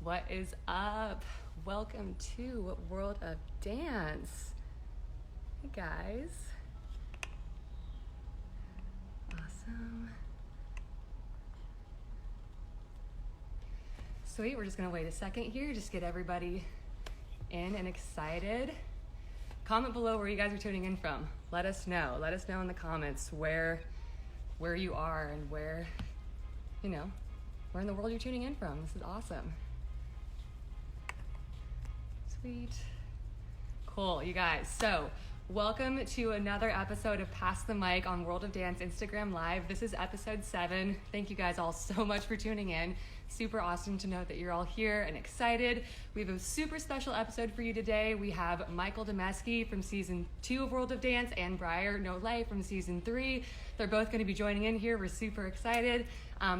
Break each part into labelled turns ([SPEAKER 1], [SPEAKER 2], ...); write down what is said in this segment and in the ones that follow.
[SPEAKER 1] What is up? Welcome to World of Dance. Hey guys. Awesome. Sweet, we're just gonna wait a second here, just get everybody in and excited. Comment below where you guys are tuning in from. Let us know. Let us know in the comments where you are and where in the world you're tuning in from. This is awesome. Sweet. Cool, you guys. So, welcome to another episode of Pass the Mic on World of Dance Instagram Live. This is episode 7. Thank you guys all so much for tuning in. Super awesome to know that you're all here and excited. We have a super special episode for you today. We have Michael Dameski from season 2 of World of Dance and Briar Nolet from season 3. They're both going to be joining in here. We're super excited.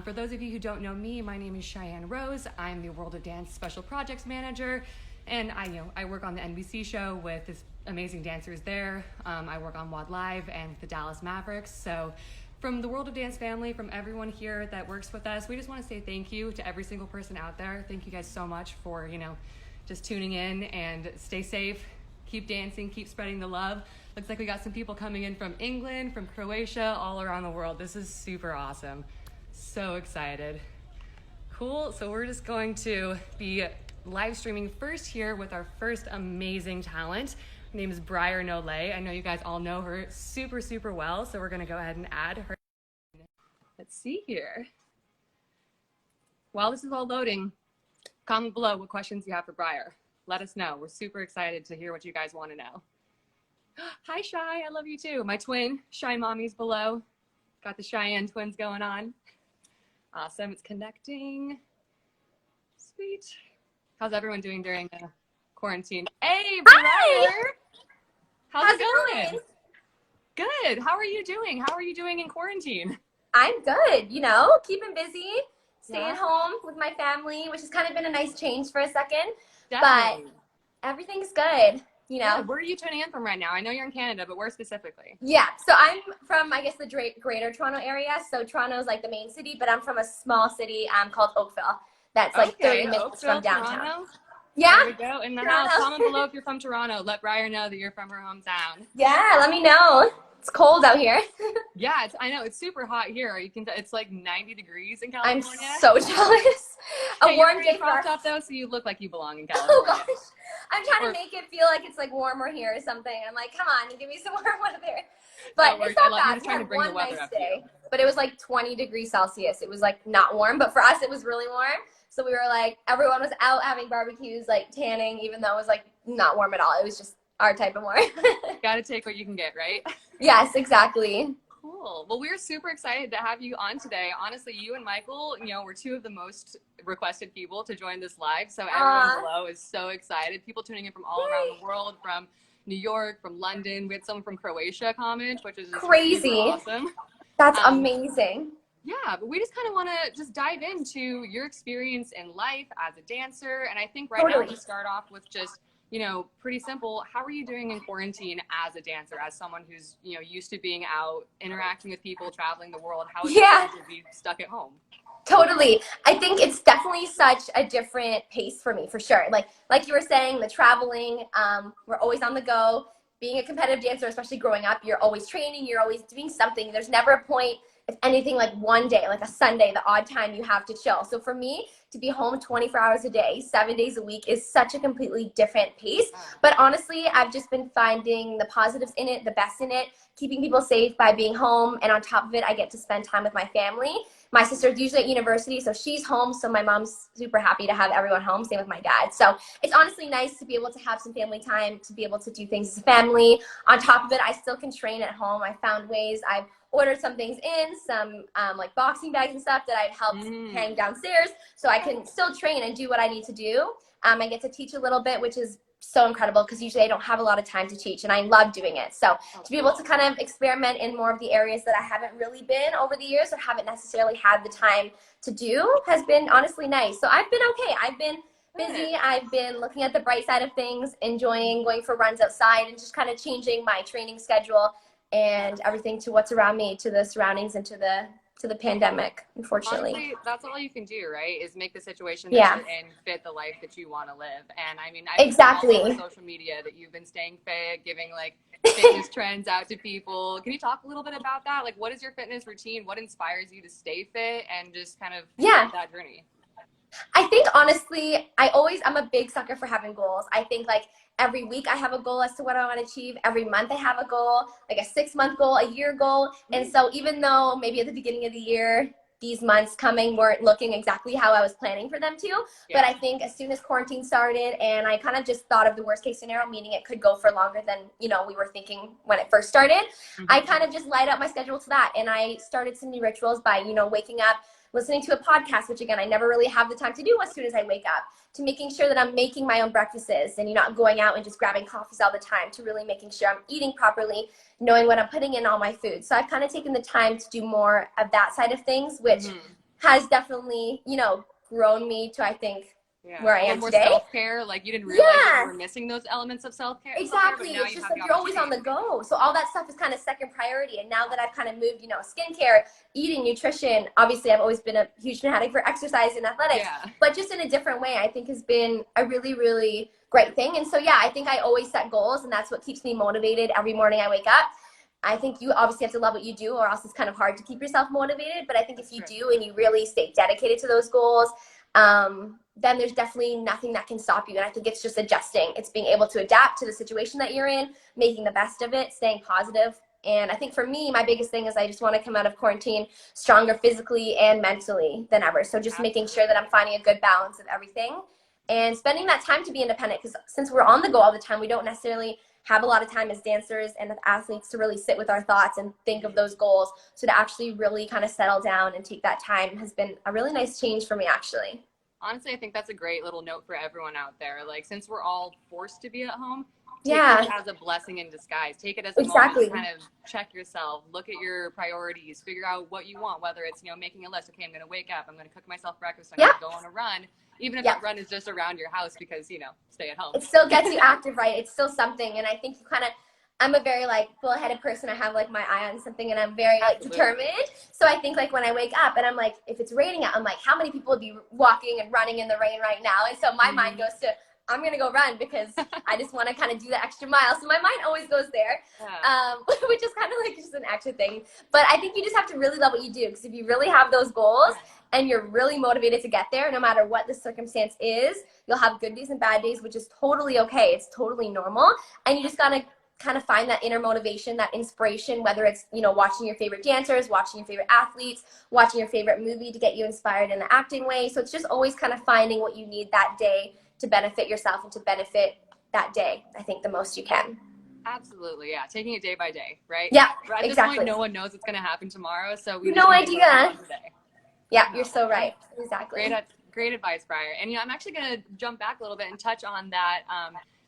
[SPEAKER 1] For those of you who don't know me, my name is Cheyenne Rose. I'm the World of Dance Special Projects Manager. And I work on the NBC show with this amazing dancers there. I work on WOD Live and the Dallas Mavericks. So from the World of Dance family, from everyone here that works with us, we just want to say thank you to every single person out there. Thank you guys so much for, just tuning in, and stay safe, keep dancing, keep spreading the love. Looks like we got some people coming in from England, from Croatia, all around the world. This is super awesome. So excited. Cool, so we're just going to be live streaming first here with our first amazing talent. Her name is Briar Nolet. I know you guys all know her super, super well, so we're gonna go ahead and add her. Let's see here. While this is all loading, comment below what questions you have for Briar. Let us know. We're super excited to hear what you guys want to know. Hi, Shy. I love you too. My twin, Shy Mommy's below. Got the Cheyenne twins going on. Awesome. It's connecting. Sweet. How's everyone doing during the quarantine? Hey, Briar! How's it going? Good. How are you doing? How are you doing in quarantine?
[SPEAKER 2] I'm good, keeping busy, staying home with my family, which has kind of been a nice change for a second. Definitely. But everything's good,
[SPEAKER 1] Yeah, where are you tuning in from right now? I know you're in Canada, but where specifically?
[SPEAKER 2] Yeah, so I'm from, I guess, the greater Toronto area. So Toronto's like the main city, but I'm from a small city called Oakville. That's like 30 minutes
[SPEAKER 1] Oakville,
[SPEAKER 2] from downtown.
[SPEAKER 1] Toronto?
[SPEAKER 2] Yeah.
[SPEAKER 1] There we go. In the house. Comment below if you're from Toronto. Let Briar know that you're from her hometown.
[SPEAKER 2] Yeah, let me know. It's cold out here.
[SPEAKER 1] Yeah, I know. It's super hot here. It's like 90 degrees in California.
[SPEAKER 2] I'm so jealous.
[SPEAKER 1] A warm day cropped up though, so you look like you belong in California.
[SPEAKER 2] Oh gosh. I'm trying to make it feel like it's like warmer here or something. I'm like, come on, give me some warm weather. But it's not bad. We had one nice day, but it was like 20 degrees Celsius. It was like not warm, but for us it was really warm. So we were like, everyone was out having barbecues, like tanning, even though it was like not warm at all. It was just our type of warm.
[SPEAKER 1] Gotta take what you can get, right?
[SPEAKER 2] Yes, exactly.
[SPEAKER 1] Cool. Well, we're super excited to have you on today. Honestly, you and Michael, we're 2 of the most requested people to join this live. So everyone below is so excited. People tuning in from all around the world, from New York, from London. We had someone from Croatia comment, which is
[SPEAKER 2] crazy.
[SPEAKER 1] Awesome.
[SPEAKER 2] That's amazing.
[SPEAKER 1] Yeah, but we just kind of want to just dive into your experience in life as a dancer. And I think now we start off with just, pretty simple. How are you doing in quarantine as a dancer, as someone who's, used to being out, interacting with people, traveling the world? How is it to be stuck at home?
[SPEAKER 2] Totally. I think it's definitely such a different pace for me, for sure. Like you were saying, the traveling, we're always on the go. Being a competitive dancer, especially growing up, you're always training, you're always doing something. There's never a point, if anything, like one day, like a Sunday, the odd time you have to chill. So for me, to be home 24 hours a day, 7 days a week is such a completely different pace. But honestly, I've just been finding the positives in it, the best in it, keeping people safe by being home. And on top of it, I get to spend time with my family. My sister's usually at university, so she's home. So my mom's super happy to have everyone home. Same with my dad. So it's honestly nice to be able to have some family time, to be able to do things as a family. On top of it, I still can train at home. I found ways. I've ordered some things in, some like boxing bags and stuff that I've helped hang downstairs, so I can still train and do what I need to do. I get to teach a little bit, which is so incredible because usually I don't have a lot of time to teach, and I love doing it. So to be able to kind of experiment in more of the areas that I haven't really been over the years or haven't necessarily had the time to do has been honestly nice. So I've been okay. I've been busy. I've been looking at the bright side of things, enjoying going for runs outside and just kind of changing my training schedule and everything to what's around me, to the surroundings and to to the pandemic, unfortunately.
[SPEAKER 1] Honestly, that's all you can do, right? Is make the situation that
[SPEAKER 2] Yeah.
[SPEAKER 1] you're in fit the life that you want to live. And I mean, I've seen
[SPEAKER 2] Exactly.
[SPEAKER 1] all over social media that you've been staying fit, giving like fitness trends out to people. Can you talk a little bit about that? Like, what is your fitness routine? What inspires you to stay fit and just kind of that journey?
[SPEAKER 2] I think honestly, I'm a big sucker for having goals. I think like every week I have a goal as to what I want to achieve. Every month I have a goal, like a 6-month goal, a year goal. And so even though maybe at the beginning of the year, these months coming weren't looking exactly how I was planning for them to, but I think as soon as quarantine started and I kind of just thought of the worst case scenario, meaning it could go for longer than, you know, we were thinking when it first started, I kind of just light up my schedule to that. And I started some new rituals by, you know, waking up, listening to a podcast, which again, I never really have the time to do as soon as I wake up, to making sure that I'm making my own breakfasts and you're not going out and just grabbing coffees all the time, to really making sure I'm eating properly, knowing what I'm putting in all my food. So I've kind of taken the time to do more of that side of things, which has definitely, you know, grown me to, I think, where I am
[SPEAKER 1] more
[SPEAKER 2] today.
[SPEAKER 1] Self-care, like you didn't realize that you were missing those elements of self-care.
[SPEAKER 2] Exactly.
[SPEAKER 1] But now
[SPEAKER 2] it's
[SPEAKER 1] you
[SPEAKER 2] just
[SPEAKER 1] have
[SPEAKER 2] like you're always on the go. So all that stuff is kind of second priority. And now that I've kind of moved, you know, skincare, eating, nutrition, obviously I've always been a huge fanatic for exercise and athletics, but just in a different way, I think has been a really, really great thing. And so, yeah, I think I always set goals, and that's what keeps me motivated every morning I wake up. I think you obviously have to love what you do, or else it's kind of hard to keep yourself motivated. But I think if you do and you really stay dedicated to those goals, then there's definitely nothing that can stop you. And I think it's just adjusting. It's being able to adapt to the situation that you're in, making the best of it, staying positive. And I think for me, my biggest thing is I just want to come out of quarantine stronger physically and mentally than ever. So just making sure that I'm finding a good balance of everything and spending that time to be independent, because since we're on the go all the time, we don't necessarily have a lot of time as dancers and as athletes to really sit with our thoughts and think of those goals. So to actually really kind of settle down and take that time has been a really nice change for me, actually.
[SPEAKER 1] Honestly, I think that's a great little note for everyone out there. Like, since we're all forced to be at home, take it as a blessing in disguise. Take it as a moment to kind of check yourself, look at your priorities, figure out what you want, whether it's, you know, making a list. Okay, I'm going to wake up, I'm going to cook myself breakfast, I'm going to go on a run. Even if that run is just around your house because, you know, stay at home.
[SPEAKER 2] It still gets you active, right? It's still something. And I think you kind of, I'm a very like bull-headed person. I have like my eye on something and I'm very like determined. So I think like when I wake up and I'm like, if it's raining out, I'm like, how many people would be walking and running in the rain right now? And so my mind goes to, I'm going to go run because I just want to kind of do the extra mile. So my mind always goes there, which is kind of like just an extra thing. But I think you just have to really love what you do, because if you really have those goals and you're really motivated to get there, no matter what the circumstance is, you'll have good days and bad days, which is totally okay. It's totally normal. And you just got to kind of find that inner motivation, that inspiration, whether it's, you know, watching your favorite dancers, watching your favorite athletes, watching your favorite movie to get you inspired in the acting way. So it's just always kind of finding what you need that day to benefit yourself and to benefit that day, I think, the most you can.
[SPEAKER 1] Absolutely, yeah. Taking it day by day, right?
[SPEAKER 2] Yeah,
[SPEAKER 1] at this point, no one knows what's going to happen tomorrow, so we
[SPEAKER 2] no idea. Yeah,
[SPEAKER 1] no.
[SPEAKER 2] You're so right. Exactly.
[SPEAKER 1] Great advice, Briar. And, you know, I'm actually going to jump back a little bit and touch on that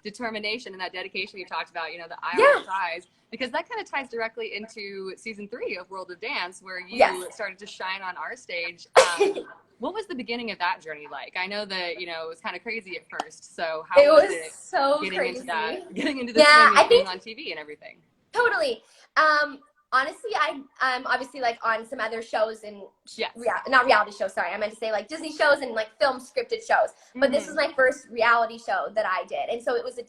[SPEAKER 1] determination and that dedication you talked about, you know, the eye on the prize, because that kind of ties directly into season 3 of World of Dance, where you started to shine on our stage. What was the beginning of that journey like? I know that, you know, it was kind of crazy at first. So how was it
[SPEAKER 2] so
[SPEAKER 1] getting
[SPEAKER 2] crazy.
[SPEAKER 1] into that, getting into the swing of being on TV and everything?
[SPEAKER 2] Totally. Honestly, I'm obviously like on some other shows and not reality shows. Sorry, I meant to say like Disney shows and like film scripted shows. But this is my first reality show that I did, and so it was a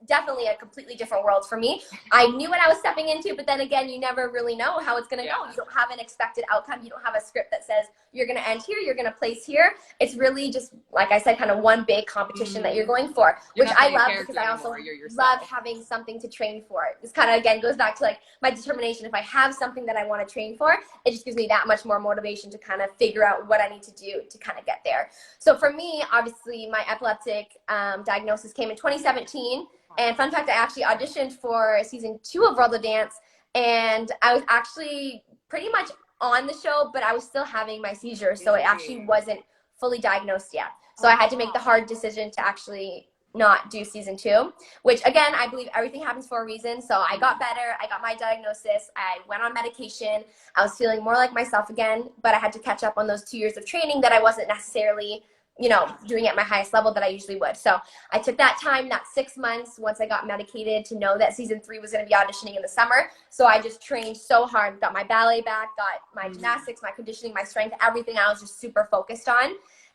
[SPEAKER 2] definitely a completely different world for me. I knew what I was stepping into, but then again, you never really know how it's gonna go. You don't have an expected outcome. You don't have a script that says you're gonna end here, you're gonna place here. It's really just, like I said, kind of one big competition that you're going for, which I love, because I also love having something to train for. This kind of again goes back to like my determination. If I have something that I want to train for, it just gives me that much more motivation to kind of figure out what I need to do to kind of get there. So for me, obviously, my epileptic diagnosis came in 2017. And fun fact, I actually auditioned for season 2 of World of Dance, and I was actually pretty much on the show, but I was still having my seizures, so it actually wasn't fully diagnosed yet. So I had to make the hard decision to actually not do season 2, which again, I believe everything happens for a reason. So I got better, I got my diagnosis, I went on medication, I was feeling more like myself again, but I had to catch up on those 2 years of training that I wasn't necessarily doing it at my highest level that I usually would. So I took that time, that 6 months, once I got medicated, to know that season 3 was going to be auditioning in the summer. So I just trained so hard, got my ballet back, got my gymnastics, my conditioning, my strength, everything I was just super focused on.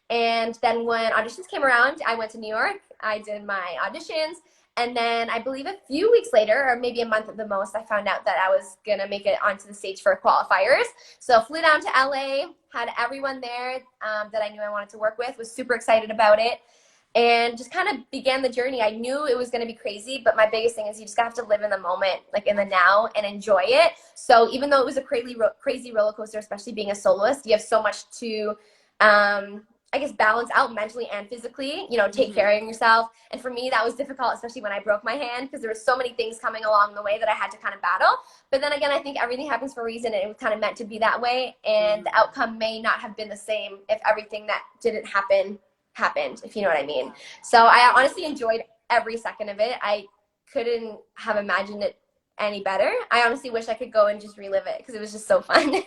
[SPEAKER 2] And then when auditions came around, I went to New York. I did my auditions. And then I believe a few weeks later, or maybe a month at the most, I found out that I was going to make it onto the stage for qualifiers. So flew down to LA, had everyone there that I knew I wanted to work with, was super excited about it, and just kind of began the journey. I knew it was going to be crazy, but my biggest thing is you just have to live in the moment, like in the now, and enjoy it. So even though it was a crazy roller coaster, especially being a soloist, you have so much to I guess balance out mentally and physically, take care of yourself. And for me, that was difficult, especially when I broke my hand, because there were so many things coming along the way that I had to kind of battle. But then again, I think everything happens for a reason, and it was kind of meant to be that way. And the outcome may not have been the same if everything that didn't happen happened, if you know what I mean. So I honestly enjoyed every second of it. I couldn't have imagined it any better. I honestly wish I could go and just relive it, because it was just so fun.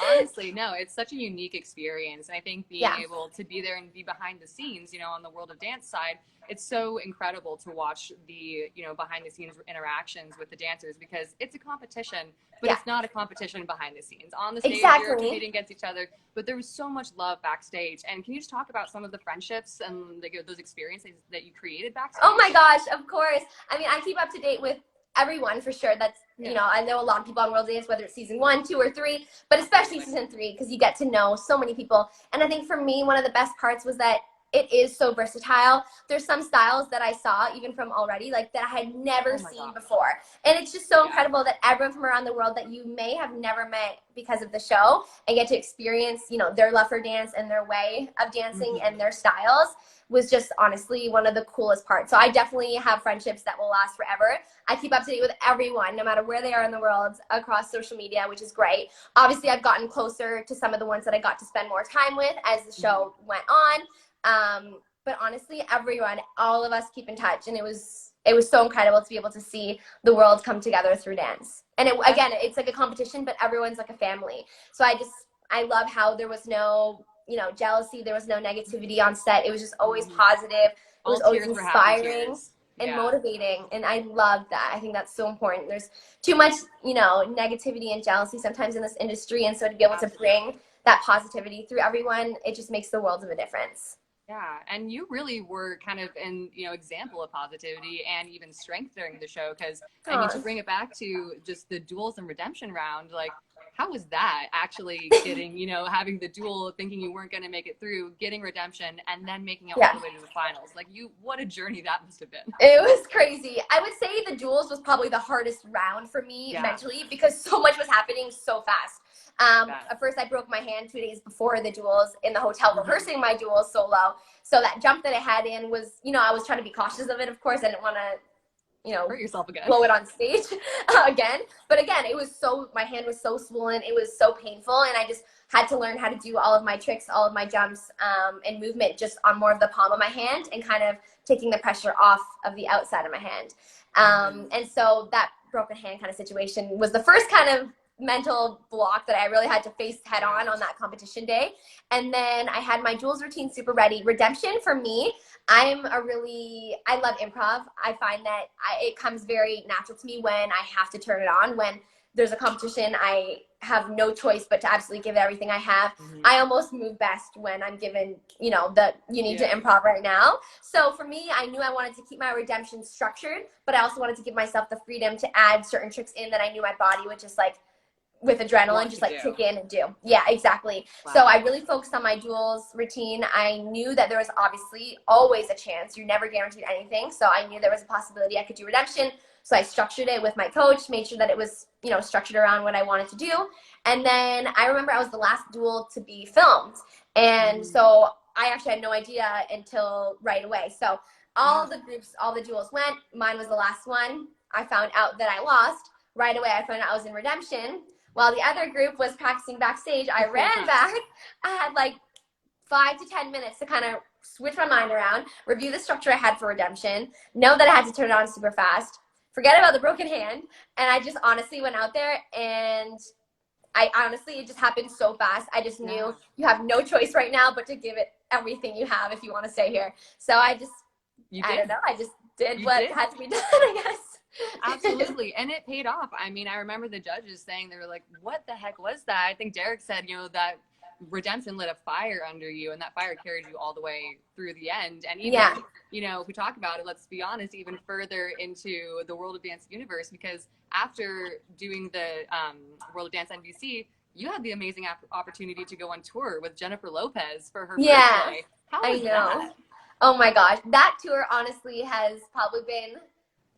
[SPEAKER 1] Honestly, no, it's such a unique experience. And I think being
[SPEAKER 2] Yeah.
[SPEAKER 1] able to be there and be behind the scenes, on the World of Dance side, it's so incredible to watch the, behind the scenes interactions with the dancers, because it's a competition, but
[SPEAKER 2] Yeah.
[SPEAKER 1] it's not a competition behind the scenes. On the stage,
[SPEAKER 2] Exactly.
[SPEAKER 1] you're competing against each other, but there was so much love backstage. And can you just talk about some of the friendships and those experiences that you created backstage?
[SPEAKER 2] Oh my gosh, of course. I mean, I keep up to date with everyone for sure. That's, I know a lot of people on World Dance, whether it's season 1, 2, or 3, but especially season 3, because you get to know so many people. And I think for me, one of the best parts was that it is so versatile. There's some styles that I saw even from already, like that I had never seen before. And it's just so incredible that everyone from around the world that you may have never met because of the show, and get to experience, their love for dance and their way of dancing and their styles, was just honestly one of the coolest parts. So I definitely have friendships that will last forever. I keep up to date with everyone, no matter where they are in the world, across social media, which is great. Obviously, I've gotten closer to some of the ones that I got to spend more time with as the show went on. But honestly, everyone, all of us keep in touch, and it was so incredible to be able to see the world come together through dance. And again, it's like a competition, but everyone's like a family. So I love how there was no jealousy, there was no negativity on set. It was just always positive. It was always inspiring and motivating, and I love that. I think that's so important. There's too much negativity and jealousy sometimes in this industry, and so to be able to bring that positivity through everyone, it just makes the world of a difference.
[SPEAKER 1] Yeah, and you really were kind of an example of positivity and even strength during the show, because I mean, to bring it back to just the duels and redemption round, like, how was that actually getting, having the duel, thinking you weren't going to make it through, getting redemption, and then making it all the way to the finals? Like, what a journey that must have been.
[SPEAKER 2] It was crazy. I would say the duels was probably the hardest round for me mentally, because so much was happening so fast. At first, I broke my hand 2 days before the duels in the hotel, rehearsing my duels solo. So that jump that I had in was, I was trying to be cautious of it, of course. I didn't want to
[SPEAKER 1] hurt yourself again,
[SPEAKER 2] blow it on stage again. But again, my hand was so swollen, it was so painful, and I just had to learn how to do all of my tricks, all of my jumps, and movement just on more of the palm of my hand, and kind of taking the pressure off of the outside of my hand. And so that broken hand kind of situation was the first kind of mental block that I really had to face head on that competition day. And then I had my duels routine super ready. Redemption for me, I love improv. I find that it comes very natural to me when I have to turn it on. When there's a competition, I have no choice but to absolutely give it everything I have. I almost move best when I'm given, you need to improv right now. So for me, I knew I wanted to keep my redemption structured, but I also wanted to give myself the freedom to add certain tricks in that I knew my body would just with adrenaline, just kick in and do. Yeah, exactly. Wow. So I really focused on my duels routine. I knew that there was obviously always a chance. You're never guaranteed anything. So I knew there was a possibility I could do redemption. So I structured it with my coach, made sure that it was, structured around what I wanted to do. And then I remember I was the last duel to be filmed. And so I actually had no idea until right away. So all the groups, all the duels went. Mine was the last one. I found out that I lost. Right away, I found out I was in redemption. While the other group was practicing backstage, I ran back. I had 5 to 10 minutes to kind of switch my mind around, review the structure I had for redemption, know that I had to turn it on super fast, forget about the broken hand, and I just honestly went out there, and it just happened so fast. I just knew you have no choice right now but to give it everything you have if you want to stay here. So I don't know, I just did what had to be done, I guess.
[SPEAKER 1] Absolutely. And it paid off. I mean, I remember the judges saying, they were like, what the heck was that? I think Derek said, that redemption lit a fire under you, and that fire carried you all the way through the end. And even, if we talk about it, let's be honest, even further into the World of Dance universe, because after doing the World of Dance NBC, you had the amazing opportunity to go on tour with Jennifer Lopez for her birthday. How was that?
[SPEAKER 2] Oh my gosh. That tour honestly has probably been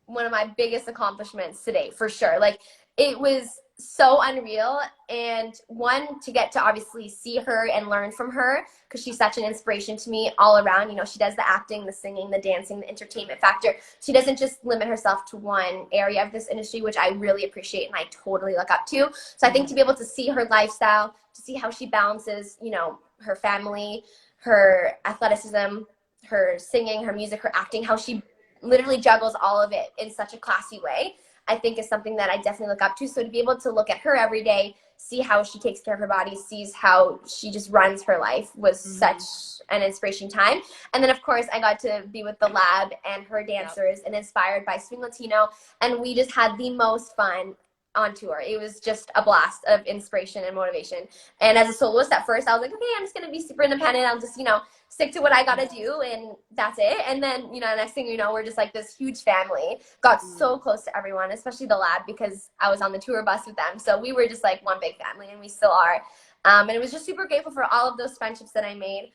[SPEAKER 2] one of my biggest accomplishments today, for sure. Like, it was so unreal, and one, to get to obviously see her and learn from her, because she's such an inspiration to me all around. She does the acting, the singing, the dancing, the entertainment factor. She doesn't just limit herself to one area of this industry, which I really appreciate and I totally look up to. So I think to be able to see her lifestyle, to see how she balances, her family, her athleticism, her singing, her music, her acting, how she literally juggles all of it in such a classy way, I think is something that I definitely look up to. So to be able to look at her every day, see how she takes care of her body, sees how she just runs her life, was such an inspiration time. And then, of course, I got to be with the lab and her dancers and inspired by Swing Latino, and we just had the most fun on tour. It was just a blast of inspiration and motivation. And as a soloist at first, I was like, okay, I'm just going to be super independent. I'll just, stick to what I got to do, and that's it. And then, next thing you know, we're just like this huge family. Got so close to everyone, especially the lab, because I was on the tour bus with them. So we were just like one big family, and we still are. And it was just super grateful for all of those friendships that I made.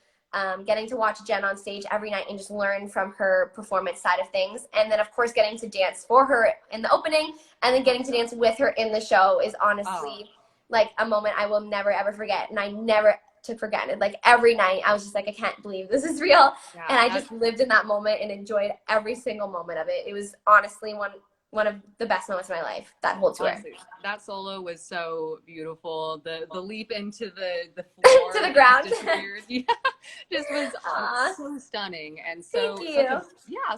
[SPEAKER 2] Getting to watch Jen on stage every night and just learn from her performance side of things. And then, of course, getting to dance for her in the opening, and then getting to dance with her in the show is honestly like a moment I will never, ever forget. And I never took for granted. Like, every night I was just like, I can't believe this is real. And I just lived in that moment and enjoyed every single moment of it. It was honestly one of the best moments of my life, that whole tour.
[SPEAKER 1] Honestly, that solo was so beautiful. The leap into the floor
[SPEAKER 2] to the ground
[SPEAKER 1] just was so stunning, and so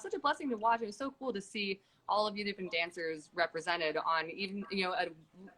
[SPEAKER 1] such a blessing to watch. It was so cool to see all of you different dancers represented on even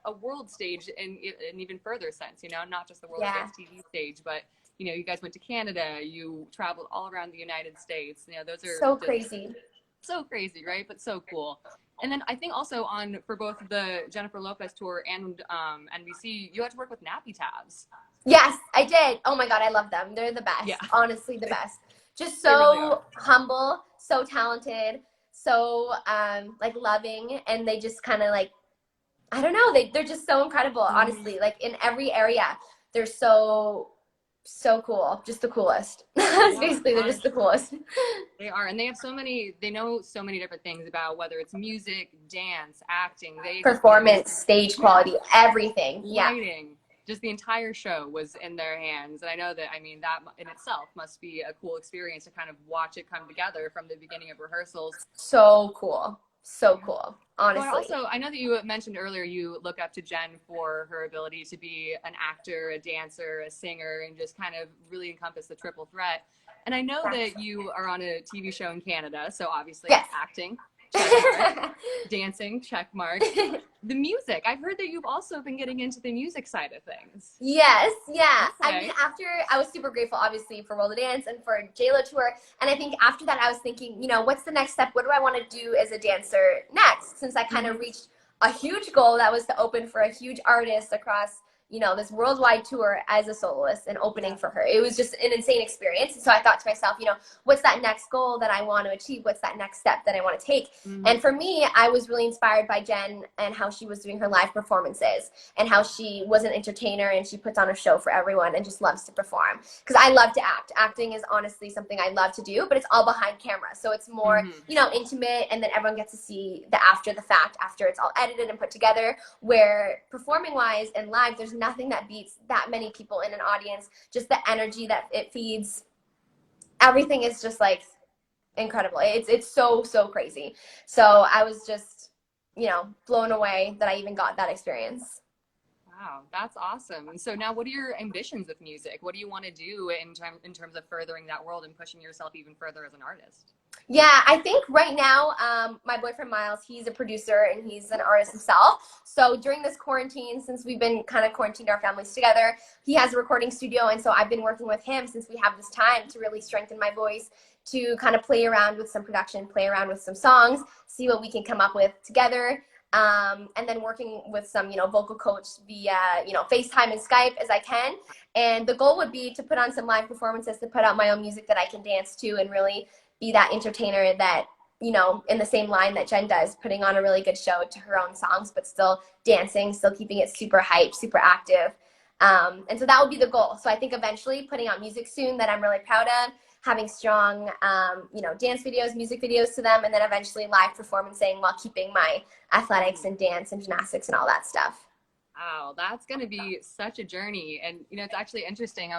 [SPEAKER 1] a world stage in an even further sense, not just the World of Dance TV stage, but you guys went to Canada, you traveled all around the United States. Those are
[SPEAKER 2] so crazy.
[SPEAKER 1] So crazy, right? But so cool. And then I think also for both the Jennifer Lopez tour and NBC, you had to work with Nappy Tabs.
[SPEAKER 2] Yes, I did. Oh my God, I love them. They're the best. Yeah. Honestly, the best. Just so really humble, so talented, so like loving, and they just kind of like, I don't know, they're just so incredible, honestly. Like, in every area, they're so cool. Just the coolest. Basically, they're just the coolest.
[SPEAKER 1] They are, and they have they know so many different things about whether it's music, dance, acting,
[SPEAKER 2] performance, stage quality, everything.
[SPEAKER 1] Lighting. Just the entire show was in their hands. And I know that, that in itself must be a cool experience to kind of watch it come together from the beginning of rehearsals.
[SPEAKER 2] So cool. So cool, honestly.
[SPEAKER 1] But also, I know that you mentioned earlier you look up to Jen for her ability to be an actor, a dancer, a singer, and just kind of really encompass the triple threat. And I know that you are on a TV show in Canada, so obviously acting, check mark, dancing, check mark. The music, I've heard that you've also been getting into the music side of things.
[SPEAKER 2] Yes, yeah. Okay. After, I was super grateful, obviously, for World of Dance and for JLo Tour. And I think after that, I was thinking, what's the next step? What do I want to do as a dancer next? Since I kind of reached a huge goal that was to open for a huge artist across, this worldwide tour as a soloist and opening for her. It was just an insane experience. And so I thought to myself, what's that next goal that I want to achieve? What's that next step that I want to take? And for me, I was really inspired by Jen and how she was doing her live performances and how she was an entertainer and she puts on a show for everyone and just loves to perform. Because I love to act. Acting is honestly something I love to do, but it's all behind camera. So it's more, intimate, and then everyone gets to see the after the fact, after it's all edited and put together, where performing wise and live, there's nothing that beats that many people in an audience. Just the energy that it feeds, everything is just like incredible. It's so crazy. So I was just blown away that I even got that experience.
[SPEAKER 1] Wow, that's awesome. And so now, what are your ambitions with music? What do you want to do in terms of furthering that world and pushing yourself even further as an artist?
[SPEAKER 2] Yeah, I think right now, my boyfriend Miles, he's a producer and he's an artist himself. So during this quarantine, since we've been kind of quarantined our families together, he has a recording studio. And so I've been working with him since we have this time to really strengthen my voice, to kind of play around with some production, play around with some songs, see what we can come up with together. And then working with some, vocal coach via, FaceTime and Skype as I can. And the goal would be to put on some live performances, to put out my own music that I can dance to and really be that entertainer that, in the same line that Jen does, putting on a really good show to her own songs, but still dancing, still keeping it super hype, super active. And so that would be the goal. So I think eventually putting out music soon that I'm really proud of, having strong, dance videos, music videos to them, and then eventually live performancing while keeping my athletics and dance and gymnastics and all that stuff.
[SPEAKER 1] Wow, that's going to be such a journey. And, it's actually interesting.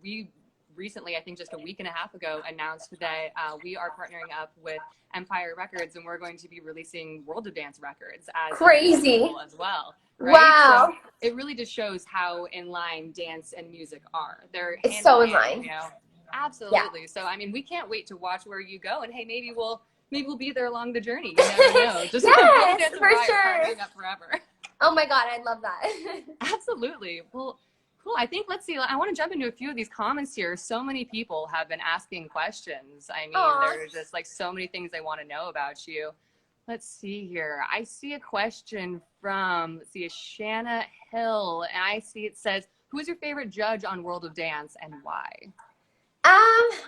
[SPEAKER 1] We recently, I think just a week and a half ago, announced that we are partnering up with Empire Records, and we're going to be releasing World of Dance records as
[SPEAKER 2] crazy
[SPEAKER 1] as well. Right?
[SPEAKER 2] Wow.
[SPEAKER 1] So it really just shows how in line dance and music are.
[SPEAKER 2] It's so in line.
[SPEAKER 1] Absolutely. Yeah. So I mean, we can't wait to watch where you go, and hey, maybe we'll be there along the journey. You never know. Just
[SPEAKER 2] yes, for sure.
[SPEAKER 1] Partnering up forever.
[SPEAKER 2] Oh my God, I love that.
[SPEAKER 1] Absolutely. Well, cool. I think, let's see, I want to jump into a few of these comments here. So many people have been asking questions. I mean, there's just like so many things they want to know about you. Let's see here. I see a question from, Shanna Hill, and I see it says, who is your favorite judge on World of Dance and why?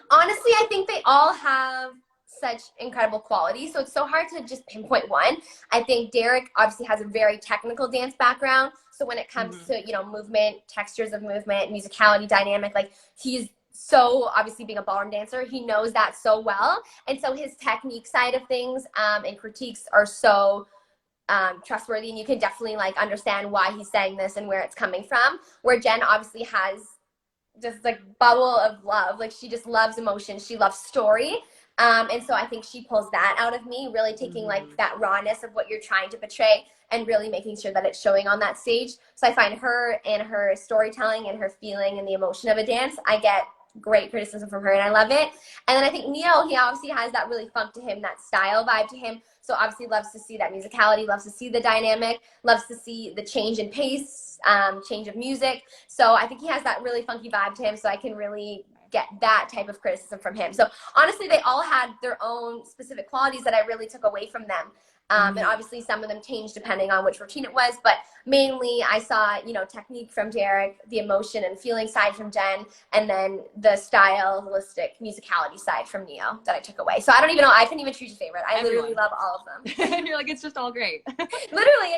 [SPEAKER 2] Honestly, I think they all have such incredible quality, so it's so hard to just pinpoint one. I think Derek obviously has a very technical dance background, so when it comes to movement, textures of movement, musicality, dynamic, like he's so obviously being a ballroom dancer, he knows that so well, and so his technique side of things and critiques are so trustworthy, and you can definitely like understand why he's saying this and where it's coming from. Where Jen obviously has just like bubble of love, like she just loves emotion, she loves story. And so I think she pulls that out of me, really taking like that rawness of what you're trying to portray and really making sure that it's showing on that stage. So I find her and her storytelling and her feeling and the emotion of a dance, I get great criticism from her and I love it. And then I think Neo, he obviously has that really funk to him, that style vibe to him. So obviously loves to see that musicality, loves to see the dynamic, loves to see the change in pace, change of music. So I think he has that really funky vibe to him, so I can really get that type of criticism from him. So honestly, they all had their own specific qualities that I really took away from them. And obviously some of them changed depending on which routine it was, but mainly I saw, technique from Derek, the emotion and feeling side from Jen, and then the style, holistic musicality side from Neo that I took away. So I don't even know, I couldn't even choose a favorite. I literally love all of them.
[SPEAKER 1] And you're like, it's just all great.
[SPEAKER 2] Literally,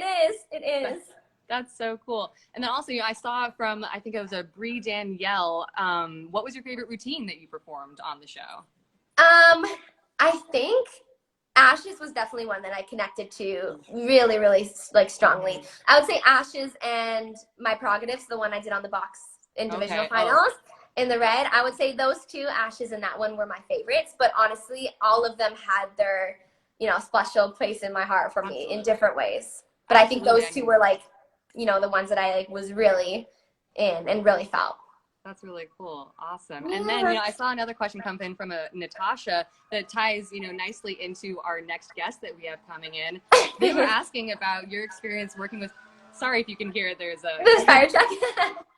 [SPEAKER 2] it is.
[SPEAKER 1] That's so cool. And then also, I saw from, I think it was a Brie Danielle, what was your favorite routine that you performed on the show?
[SPEAKER 2] I think Ashes was definitely one that I connected to really, really like strongly. I would say Ashes and my Prerogatives, the one I did on the box in divisional finals in the red. I would say those two, Ashes and that one, were my favorites. But honestly, all of them had their, special place in my heart for me in different ways. But I think those two were like, the ones that I like was really in and really felt.
[SPEAKER 1] That's really cool. Awesome. And then, I saw another question come in from Natasha that ties, nicely into our next guest that we have coming in. They were asking about your experience working with, sorry if you can hear, there's
[SPEAKER 2] fire truck.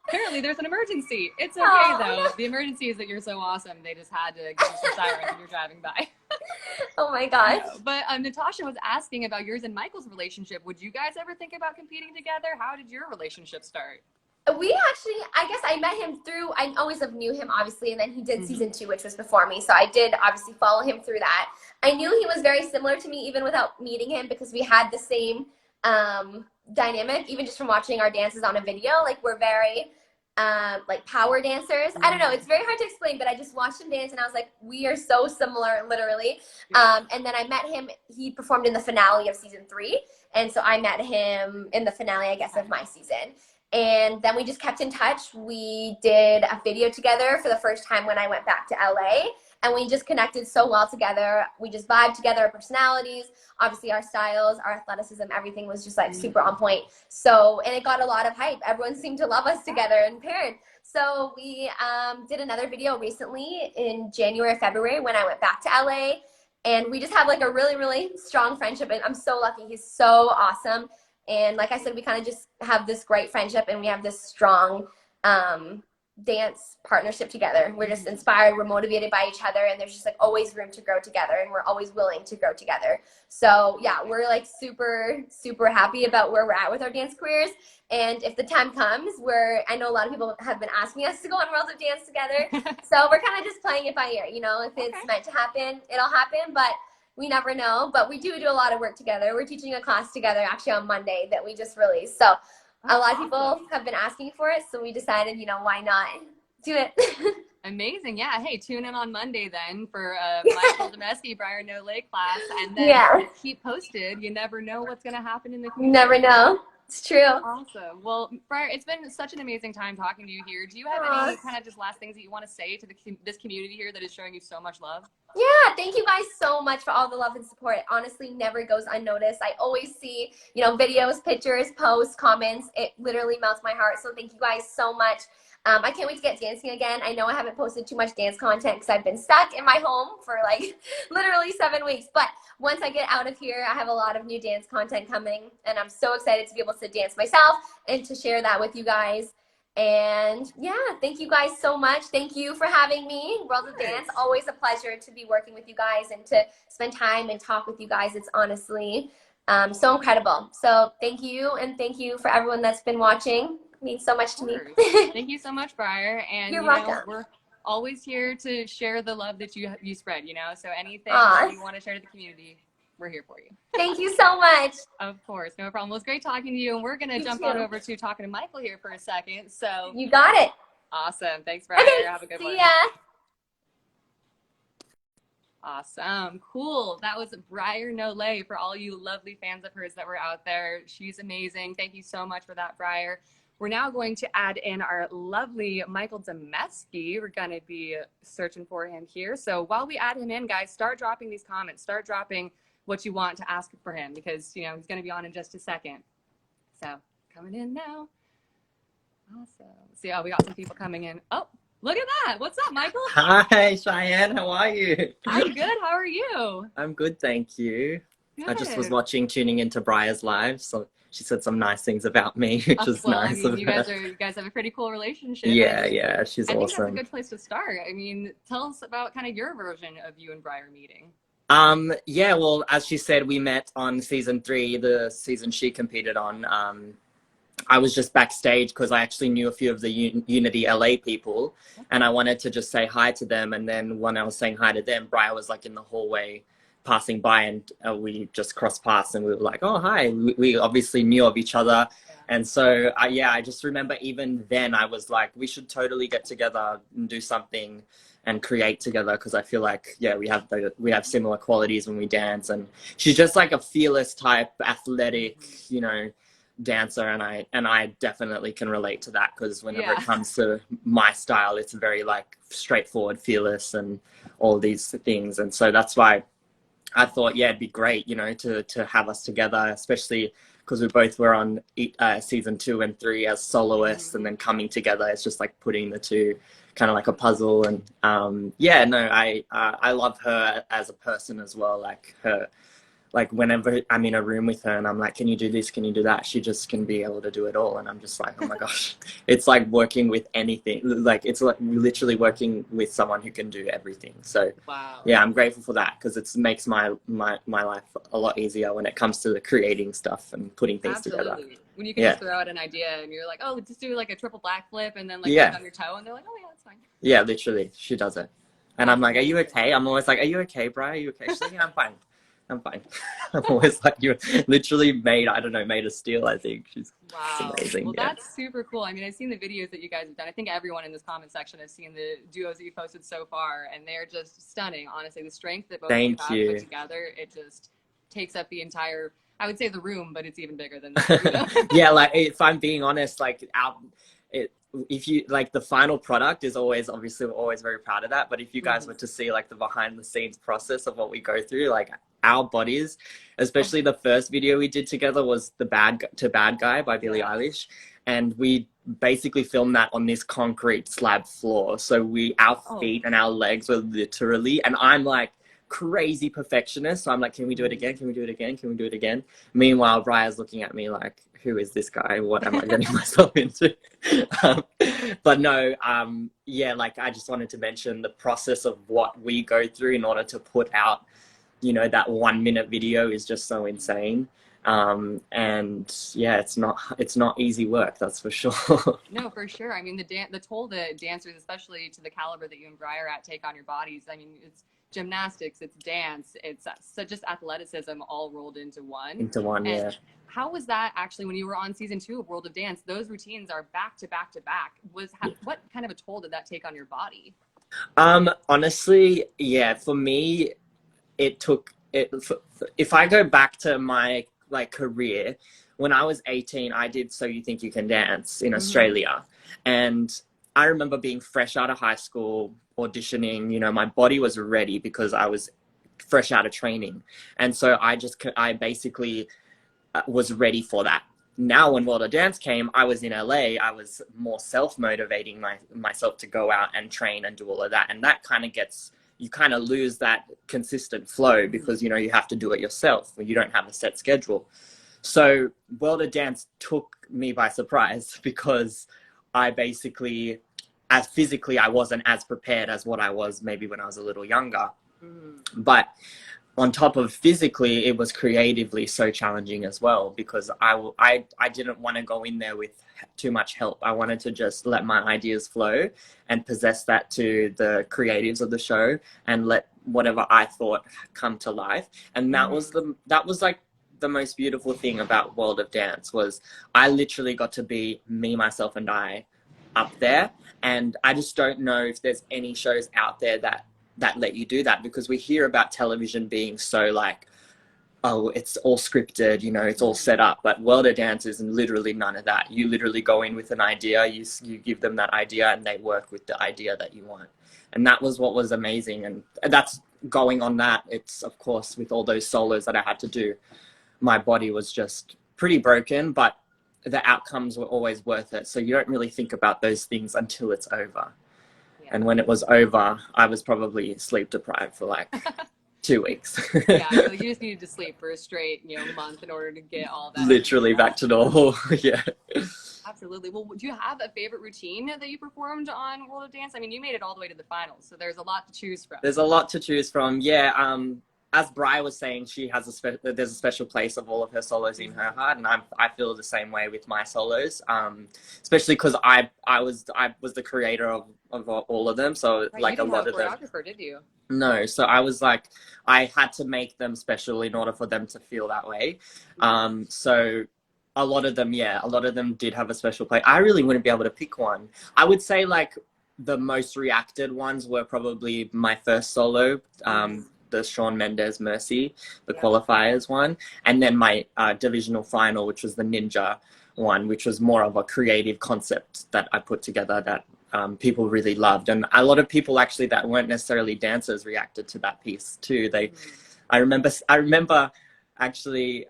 [SPEAKER 1] Apparently there's an emergency. It's okay though. The emergency is that you're so awesome. They just had to give you some sirens when you're driving by.
[SPEAKER 2] Oh my gosh.
[SPEAKER 1] But Natasha was asking about yours and Michael's relationship. Would you guys ever think about competing together? How did your relationship start?
[SPEAKER 2] We actually, I guess I met him through, I always have knew him obviously, and then he did season 2, which was before me. So I did obviously follow him through that. I knew he was very similar to me even without meeting him, because we had the same dynamic, even just from watching our dances on a video. Like we're very like power dancers. I don't know, it's very hard to explain, but I just watched him dance and I was like, we are so similar, literally. And then I met him, he performed in the finale of season 3. And so I met him in the finale, I guess, of my season. And then we just kept in touch. We did a video together for the first time when I went back to LA. and we just connected so well together. We just vibed together, our personalities, obviously our styles, our athleticism, everything was just like super on point. So, and it got a lot of hype. Everyone seemed to love us together and paired. So we did another video recently in January, February, when I went back to LA, and we just have like a really, really strong friendship, and I'm so lucky. He's so awesome. And like I said, we kind of just have this great friendship, and we have this strong dance partnership together. We're just inspired, we're motivated by each other, and there's just like always room to grow together, and we're always willing to grow together. So yeah, we're like super happy about where we're at with our dance careers. And if the time comes, where I know a lot of people have been asking us to go on World of Dance together, so we're kind of just playing it by ear, you know. If it's meant to happen, it'll happen, but we never know. But we do a lot of work together. We're teaching a class together actually on Monday that we just released, so a lot of people have been asking for it, so we decided, you know, why not do it?
[SPEAKER 1] Amazing. Yeah. Hey, tune in on Monday then for Michael Dameski, Briar Nolet class, and then keep posted. You never know what's going to happen in the future.
[SPEAKER 2] You never know. It's true.
[SPEAKER 1] Awesome. Well, Briar, it's been such an amazing time talking to you here. Do you have any kind of just last things that you want to say to this community here that is showing you so much love?
[SPEAKER 2] Yeah, thank you guys so much for all the love and support. It honestly never goes unnoticed. I always see, you know, videos, pictures, posts, comments. It literally melts my heart. So thank you guys so much. I can't wait to get dancing again. I know I haven't posted too much dance content because I've been stuck in my home for like literally 7 weeks. But once I get out of here, I have a lot of new dance content coming, and I'm so excited to be able to dance myself and to share that with you guys. And yeah, thank you guys so much. Thank you for having me. World of Dance, always a pleasure to be working with you guys and to spend time and talk with you guys. It's honestly so incredible. So thank you, and thank you for everyone that's been watching. It means so much to me.
[SPEAKER 1] Thank you so much, Briar. And
[SPEAKER 2] You're
[SPEAKER 1] welcome.
[SPEAKER 2] welcome.
[SPEAKER 1] We're always here to share the love that you spread, you know, so anything that you want to share to the community, we're here for you.
[SPEAKER 2] Thank you so much.
[SPEAKER 1] Of course, no problem. Well, it's great talking to you, and we're going to jump on over to talking to Michael here for a second. So
[SPEAKER 2] you got it.
[SPEAKER 1] Awesome. Thanks, Briar. Have a good one.
[SPEAKER 2] See ya.
[SPEAKER 1] Awesome. Cool. That was Briar Nolet for all you lovely fans of hers that were out there. She's amazing. Thank you so much for that, Briar. We're now going to add in our lovely Michael Dameski. We're going to be searching for him here. So while we add him in, guys, start dropping these comments. Start dropping what you want to ask for him, because, you know, he's going to be on in just a second. So coming in now. Awesome. See, we got some people coming in. Oh, look at that. What's up, Michael?
[SPEAKER 3] Hi, Cheyenne. How are you?
[SPEAKER 1] I'm good. How are you?
[SPEAKER 3] I'm good, thank you.
[SPEAKER 1] Good.
[SPEAKER 3] I just was tuning into Briar's live, so she said some nice things about me, which is nice.
[SPEAKER 1] I mean, you guys have a pretty cool relationship.
[SPEAKER 3] Yeah, she's awesome.
[SPEAKER 1] I think that's a good place to start. I mean, tell us about kind of your version of you and Briar meeting.
[SPEAKER 3] Yeah, well, as she said, we met on season 3, the season she competed on. I was just backstage because I actually knew a few of the Unity LA people, and I wanted to just say hi to them. And then when I was saying hi to them, Briar was like in the hallway passing by, and we just crossed paths, and we were like, oh, hi. We obviously knew of each other. And so, I just remember even then I was like, we should totally get together and do something and create together, because I feel like, yeah, we have similar qualities when we dance. And she's just like a fearless type, athletic, you know, dancer, and I definitely can relate to that, because whenever it comes to my style, it's very like straightforward, fearless, and all these things. And so that's why I thought, yeah, it'd be great, you know, to have us together, especially because we both were on season 2 and 3 as soloists, and then coming together, it's just like putting the two kind of like a puzzle. And I love her as a person as well. Like whenever I'm in a room with her and I'm like, can you do this? Can you do that? She just can be able to do it all. And I'm just like, oh my gosh, it's like working with anything. Like, it's like literally working with someone who can do everything. So yeah, I'm grateful for that, because it makes my life a lot easier when it comes to the creating stuff and putting things together.
[SPEAKER 1] When you can just throw out an idea and you're like, oh, just do like a triple backflip and then like land on your toe, and they're like, oh yeah, that's fine. Yeah,
[SPEAKER 3] literally, she does it. And I'm like, are you okay? I'm always like, are you okay, Briar? Are you okay? She's like, yeah, I'm fine. I'm fine. I'm always like, you literally made of steel, I think. She's amazing.
[SPEAKER 1] Well, that's super cool. I mean, I've seen the videos that you guys have done. I think everyone in this comment section has seen the duos that you posted so far, and they're just stunning. Honestly, the strength that both of you have put together, it just takes up the entire, I would say the room, but it's even bigger than that. You know?
[SPEAKER 3] Yeah, like if I'm being honest, like it, if you like, the final product is always, obviously we're always very proud of that, but if you guys were to see like the behind the scenes process of what we go through, like our bodies, especially the first video we did together was the Bad Guy by Billie Eilish, and we basically filmed that on this concrete slab floor, so our feet and our legs were literally, and I'm like crazy perfectionist, so I'm like, can we do it again, can we do it again, can we do it again? Meanwhile, Briar's looking at me like, who is this guy? What am I getting myself into? But no, yeah, like I just wanted to mention the process of what we go through in order to put out, you know, that 1 minute video is just so insane. And yeah, it's not easy work, that's for sure.
[SPEAKER 1] No, for sure. I mean, the toll that dancers, especially to the caliber that you and Briar at, take on your bodies. I mean, it's gymnastics, it's dance, it's so just athleticism all rolled into one.
[SPEAKER 3] Yeah.
[SPEAKER 1] How was that actually when you were on season 2 of World of Dance? Those routines are back to back to back. What kind of a toll did that take on your body?
[SPEAKER 3] Honestly, yeah, for me, it took it. If I go back to my like career, when I was 18, I did So You Think You Can Dance in Australia, and I remember being fresh out of high school, auditioning. You know, my body was ready because I was fresh out of training, and so I basically was ready for that. Now when World of Dance came, I was in LA, I was more self-motivating myself to go out and train and do all of that, and that kind of you kind of lose that consistent flow because, you know, you have to do it yourself when you don't have a set schedule. So World of Dance took me by surprise because I basically, as physically, I wasn't as prepared as what I was maybe when I was a little younger. But on top of physically, it was creatively so challenging as well, because I didn't want to go in there with too much help. I wanted to just let my ideas flow and possess that to the creatives of the show and let whatever I thought come to life. And that was like the most beautiful thing about World of Dance, was I literally got to be me, myself, and I up there. And I just don't know if there's any shows out there that let you do that, because we hear about television being so like, oh, it's all scripted, you know, it's all set up. But World of Dance is literally none of that. You literally go in with an idea, you give them that idea, and they work with the idea that you want. And that was what was amazing. And that's going on that. It's, of course, with all those solos that I had to do, my body was just pretty broken, but the outcomes were always worth it. So you don't really think about those things until it's over. And when it was over, I was probably sleep deprived for like 2 weeks.
[SPEAKER 1] Yeah, so you just needed to sleep for a straight, month in order to get all that.
[SPEAKER 3] Literally back to normal. Yeah.
[SPEAKER 1] Absolutely. Well, do you have a favorite routine that you performed on World of Dance? I mean, you made it all the way to the finals, so there's a lot to choose from.
[SPEAKER 3] There's a lot to choose from. Yeah. As Briar was saying, she has there's a special place of all of her solos in her heart, and I feel the same way with my solos. Especially because I was the creator of all of them, so
[SPEAKER 1] right,
[SPEAKER 3] like
[SPEAKER 1] you
[SPEAKER 3] a lot of them.
[SPEAKER 1] You didn't have a choreographer, did you?
[SPEAKER 3] No, so I was like, I had to make them special in order for them to feel that way. So a lot of them did have a special place. I really wouldn't be able to pick one. I would say like the most reacted ones were probably my first solo, the Shawn Mendes Mercy, the qualifiers one, and then my divisional final, which was the Ninja one, which was more of a creative concept that I put together that people really loved. And a lot of people actually that weren't necessarily dancers reacted to that piece too. I remember actually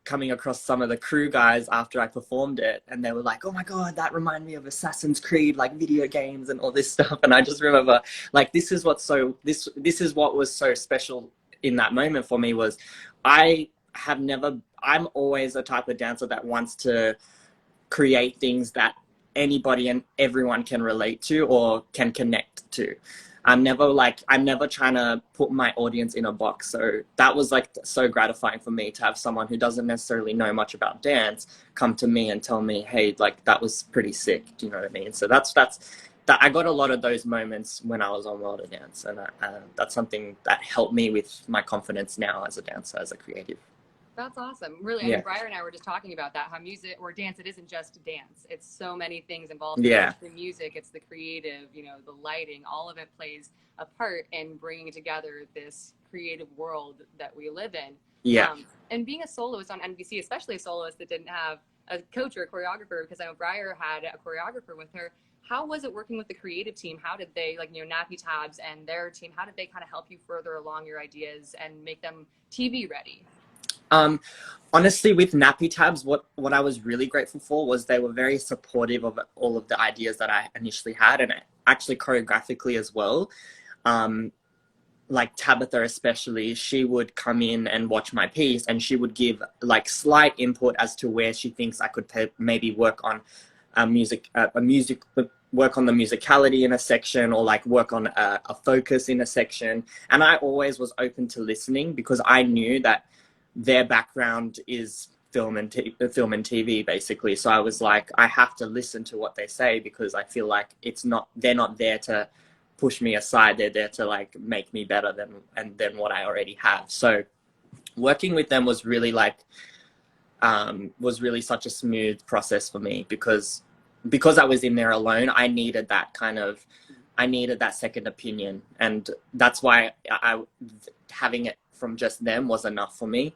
[SPEAKER 3] coming across some of the crew guys after I performed it, and they were like, oh my God, that reminded me of Assassin's Creed, like video games and all this stuff. And I just remember like, this is what was so special in that moment for me, was I'm always a type of dancer that wants to create things that anybody and everyone can relate to or can connect to. I'm never trying to put my audience in a box. So that was like so gratifying for me to have someone who doesn't necessarily know much about dance come to me and tell me, hey, like that was pretty sick. Do you know what I mean? So that's I got a lot of those moments when I was on World of Dance, and that's something that helped me with my confidence now as a dancer, as a creative.
[SPEAKER 1] That's awesome. Really, I mean, Briar and I were just talking about that, how music or dance, it isn't just dance. It's so many things involved.
[SPEAKER 3] Yeah.
[SPEAKER 1] It's the music, it's the creative, the lighting, all of it plays a part in bringing together this creative world that we live in.
[SPEAKER 3] Yeah.
[SPEAKER 1] And being a soloist on NBC, especially a soloist that didn't have a coach or a choreographer, because I know Briar had a choreographer with her. How was it working with the creative team? How did they, like, Nappy Tabs and their team, how did they kind of help you further along your ideas and make them TV ready?
[SPEAKER 3] Honestly, with Nappy Tabs, what I was really grateful for was they were very supportive of all of the ideas that I initially had, and actually choreographically as well. Like Tabitha especially, she would come in and watch my piece, and she would give like slight input as to where she thinks I could maybe work on work on the musicality in a section, or like work on a focus in a section. And I always was open to listening, because I knew that their background is film and TV basically. So I was like, I have to listen to what they say, because I feel like they're not there to push me aside. They're there to like make me better than what I already have. So working with them was really like such a smooth process for me, because I was in there alone. I needed that second opinion, and that's why having it from just them was enough for me.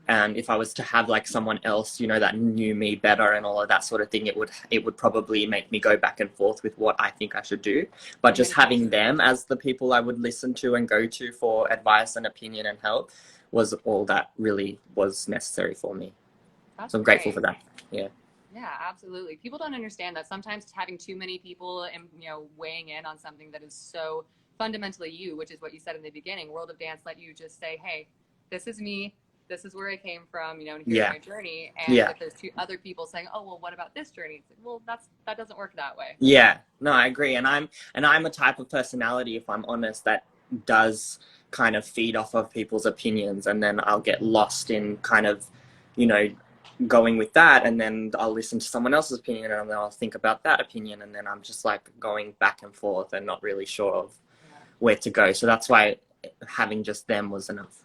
[SPEAKER 3] And if I was to have like someone else, that knew me better and all of that sort of thing, it would probably make me go back and forth with what I think I should do. But just having them as the people I would listen to and go to for advice and opinion and help was all that really was necessary for me.
[SPEAKER 1] That's
[SPEAKER 3] so I'm grateful for that. Yeah.
[SPEAKER 1] Yeah, absolutely. People don't understand that sometimes having too many people and weighing in on something that is so fundamentally you, which is what you said in the beginning. World of Dance let you just say, hey, this is me. This is where I came from, and here's my journey. And if there's two other people saying, oh, well, what about this journey? It's like, well, that doesn't work that way.
[SPEAKER 3] Yeah, no, I agree. And I'm a type of personality, if I'm honest, that does kind of feed off of people's opinions, and then I'll get lost in kind of, going with that, and then I'll listen to someone else's opinion, and then I'll think about that opinion, and then I'm just like going back and forth and not really sure of where to go. So that's why having just them was enough.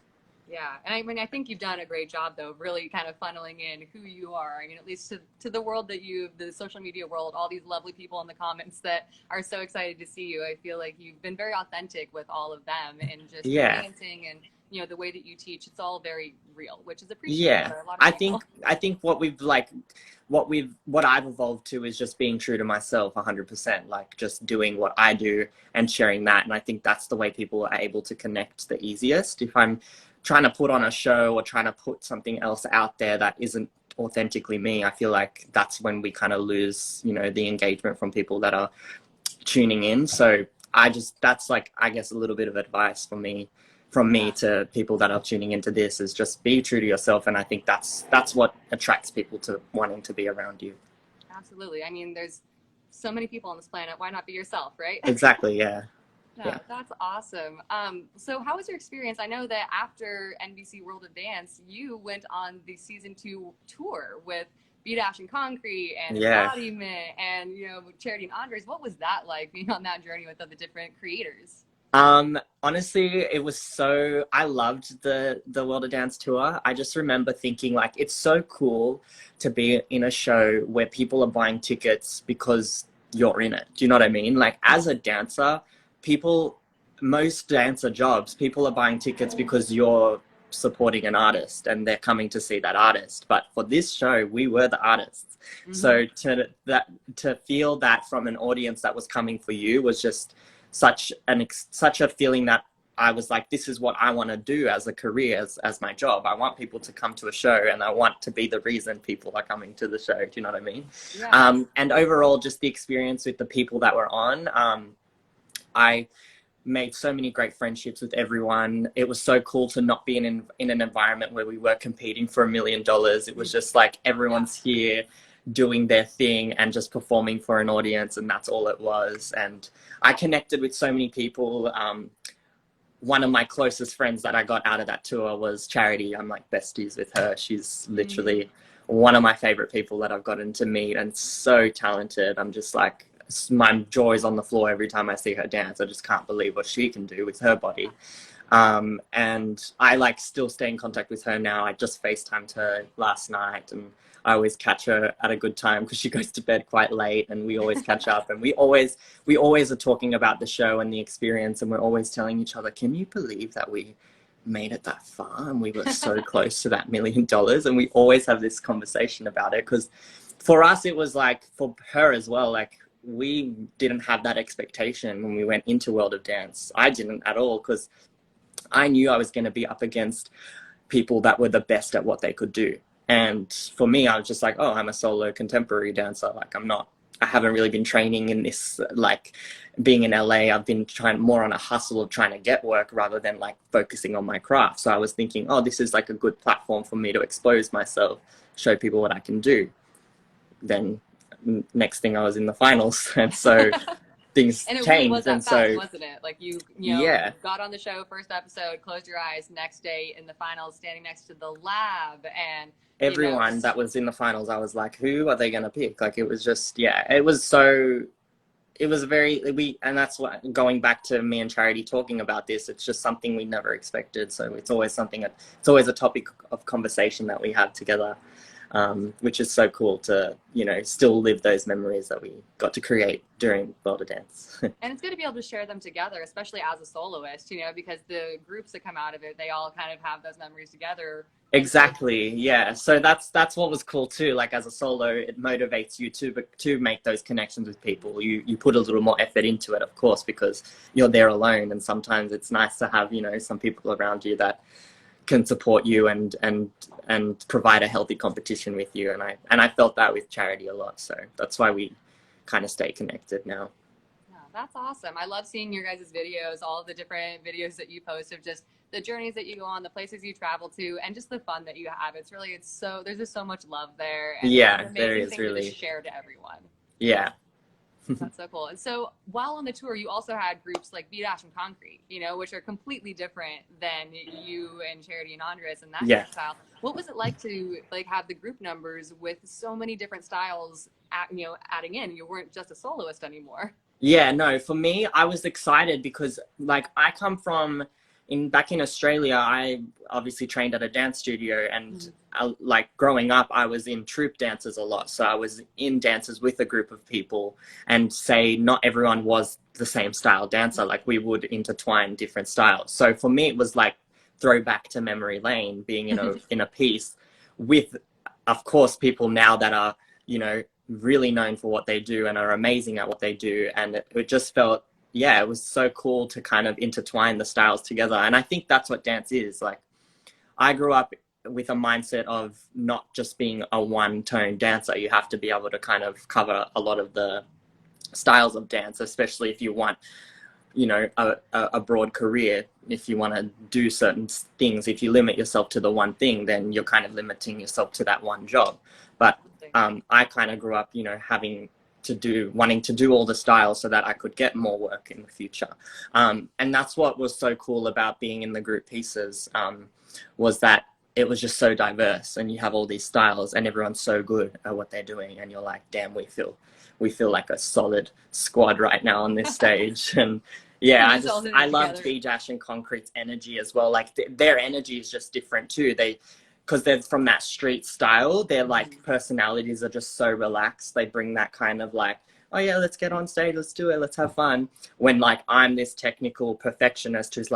[SPEAKER 1] Yeah, and I mean, I think you've done a great job, though, of really kind of funneling in who you are. I mean, at least to the world the social media world, all these lovely people in the comments that are so excited to see you. I feel like you've been very authentic with all of them, and just dancing and the way that you teach. It's all very real, which is appreciated for a lot of people.
[SPEAKER 3] I think what I've evolved to is just being true to myself 100%, like just doing what I do and sharing that. And I think that's the way people are able to connect the easiest. If I'm trying to put on a show or trying to put something else out there that isn't authentically me, I feel like that's when we kind of lose, the engagement from people that are tuning in. So that's like, I guess, a little bit of advice from me to people that are tuning into this, is just be true to yourself. And I think that's what attracts people to wanting to be around you.
[SPEAKER 1] Absolutely. I mean, there's so many people on this planet. Why not be yourself, right?
[SPEAKER 3] Exactly. Yeah.
[SPEAKER 1] Yeah, that's awesome. So how was your experience? I know that after NBC World of Dance, you went on the season 2 tour with B-Dash and Concrete and Embodiment and, Charity and Andres. What was that like, being on that journey with the different creators?
[SPEAKER 3] Honestly, I loved the World of Dance tour. I just remember thinking, like, it's so cool to be in a show where people are buying tickets because you're in it. Do you know what I mean? Like, as a dancer, most dancer jobs, people are buying tickets because you're supporting an artist and they're coming to see that artist. But for this show, we were the artists. Mm-hmm. So to feel that from an audience that was coming for you was just such a feeling that I was like, this is what I want to do as a career, as my job. I want people to come to a show, and I want to be the reason people are coming to the show. Do you know what I mean? Yeah. And overall, just the experience with the people that were on, I made so many great friendships with everyone. It was so cool to not be in an environment where we were competing for $1 million. It was just like everyone's here doing their thing and just performing for an audience, and that's all it was. And I connected with so many people. One of my closest friends that I got out of that tour was Charity. I'm like besties with her. She's literally one of my favorite people that I've gotten to meet, and so talented. I'm just like, my jaw's on the floor every time I see her dance. I just can't believe what she can do with her body. And I still stay in contact with her now. I just FaceTimed her last night, and I always catch her at a good time because she goes to bed quite late, and we always catch up, and we always are talking about the show and the experience, and we're always telling each other, can you believe that we made it that far and we were so close to that $1 million. And we always have this conversation about it, because for us, it was like, for her as well, like we didn't have that expectation when we went into World of Dance. I didn't at all, because I knew I was going to be up against people that were the best at what they could do. And for me, I was just like, oh, I'm a solo contemporary dancer. Like, I haven't really been training in this, like being in LA, I've been trying more on a hustle of trying to get work rather than like focusing on my craft. So I was thinking, oh, this is like a good platform for me to expose myself, show people what I can do. Then next thing I was in the finals. And so things
[SPEAKER 1] and it
[SPEAKER 3] changed.
[SPEAKER 1] really was that
[SPEAKER 3] and
[SPEAKER 1] fast,
[SPEAKER 3] so,
[SPEAKER 1] wasn't it? Like you know,
[SPEAKER 3] yeah,
[SPEAKER 1] got on the show, first episode, closed your eyes, next day in the finals, standing next to the lab, and
[SPEAKER 3] everyone that was in the finals, I was like, who are they going to pick? Like, it was just, yeah, it was very, and that's what, going back to me and Charity talking about this, it's just something we never expected. So it's always it's always a topic of conversation that we have together, which is so cool to, still live those memories that we got to create during World of Dance.
[SPEAKER 1] And it's good to be able to share them together, especially as a soloist, because the groups that come out of it, they all kind of have those memories together.
[SPEAKER 3] Exactly. Yeah. So that's what was cool too. Like, as a solo, it motivates you to make those connections with people. You put a little more effort into it, of course, because you're there alone. And sometimes it's nice to have, some people around you that can support you and provide a healthy competition with you. And I felt that with Charity a lot. So that's why we kind of stay connected now.
[SPEAKER 1] Yeah, that's awesome. I love seeing your guys' videos, all of the different videos that you post of just the journeys that you go on, the places you travel to, and just the fun that you have. There's just so much love there. And
[SPEAKER 3] yeah,
[SPEAKER 1] it's an
[SPEAKER 3] there
[SPEAKER 1] amazing
[SPEAKER 3] is
[SPEAKER 1] thing
[SPEAKER 3] really
[SPEAKER 1] to just share to everyone.
[SPEAKER 3] Yeah.
[SPEAKER 1] That's so cool. And so while on the tour, you also had groups like Dash and Concrete, which are completely different than you and Charity and Andres and that style. What was it like to have the group numbers with so many different styles, adding in? You weren't just a soloist anymore.
[SPEAKER 3] Yeah, no, for me, I was excited because I come from back in Australia. I obviously trained at a dance studio, and growing up, I was in troupe dances a lot. So I was in dances with a group of people, and not everyone was the same style dancer. Like, we would intertwine different styles. So for me, it was like throwback to memory lane, being in a piece with, of course, people now that are, really known for what they do and are amazing at what they do. And it just felt, it was so cool to kind of intertwine the styles together. And I think that's what dance is. Like, I grew up with a mindset of not just being a one-tone dancer. You have to be able to kind of cover a lot of the styles of dance, especially if you want, a broad career. If you want to do certain things, if you limit yourself to the one thing, then you're kind of limiting yourself to that one job. But I kind of grew up, wanting to do all the styles so that I could get more work in the future. And that's what was so cool about being in the group pieces, was that it was just so diverse, and you have all these styles and everyone's so good at what they're doing. And you're like, damn, we feel like a solid squad right now on this stage. And yeah, I loved Dash and Concrete's energy as well. Like, their energy is just different too. Because they're from that street style, their personalities are just so relaxed. They bring that kind of like, oh yeah, let's get on stage, let's do it, let's have fun. When I'm this technical perfectionist who's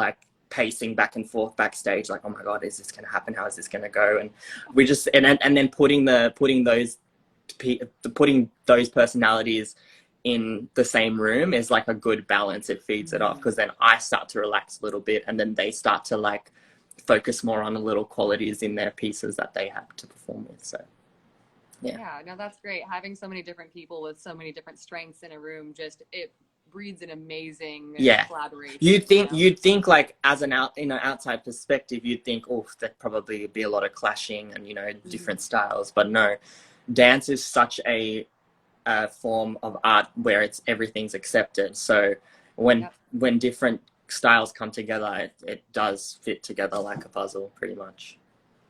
[SPEAKER 3] pacing back and forth backstage, like, oh my God, is this going to happen? How is this going to go? And we just, and then putting those personalities in the same room is like a good balance. It feeds it off, because then I start to relax a little bit, and then they start to focus more on the little qualities in their pieces that they have to perform with. So
[SPEAKER 1] yeah, no, that's great. Having so many different people with so many different strengths in a room, it breeds an amazing collaboration. You'd
[SPEAKER 3] think as an outside perspective, you'd think, oh, there'd probably be a lot of clashing and different styles. But no, dance is such a form of art where everything's accepted. So when different styles come together, it does fit together like a puzzle, pretty much.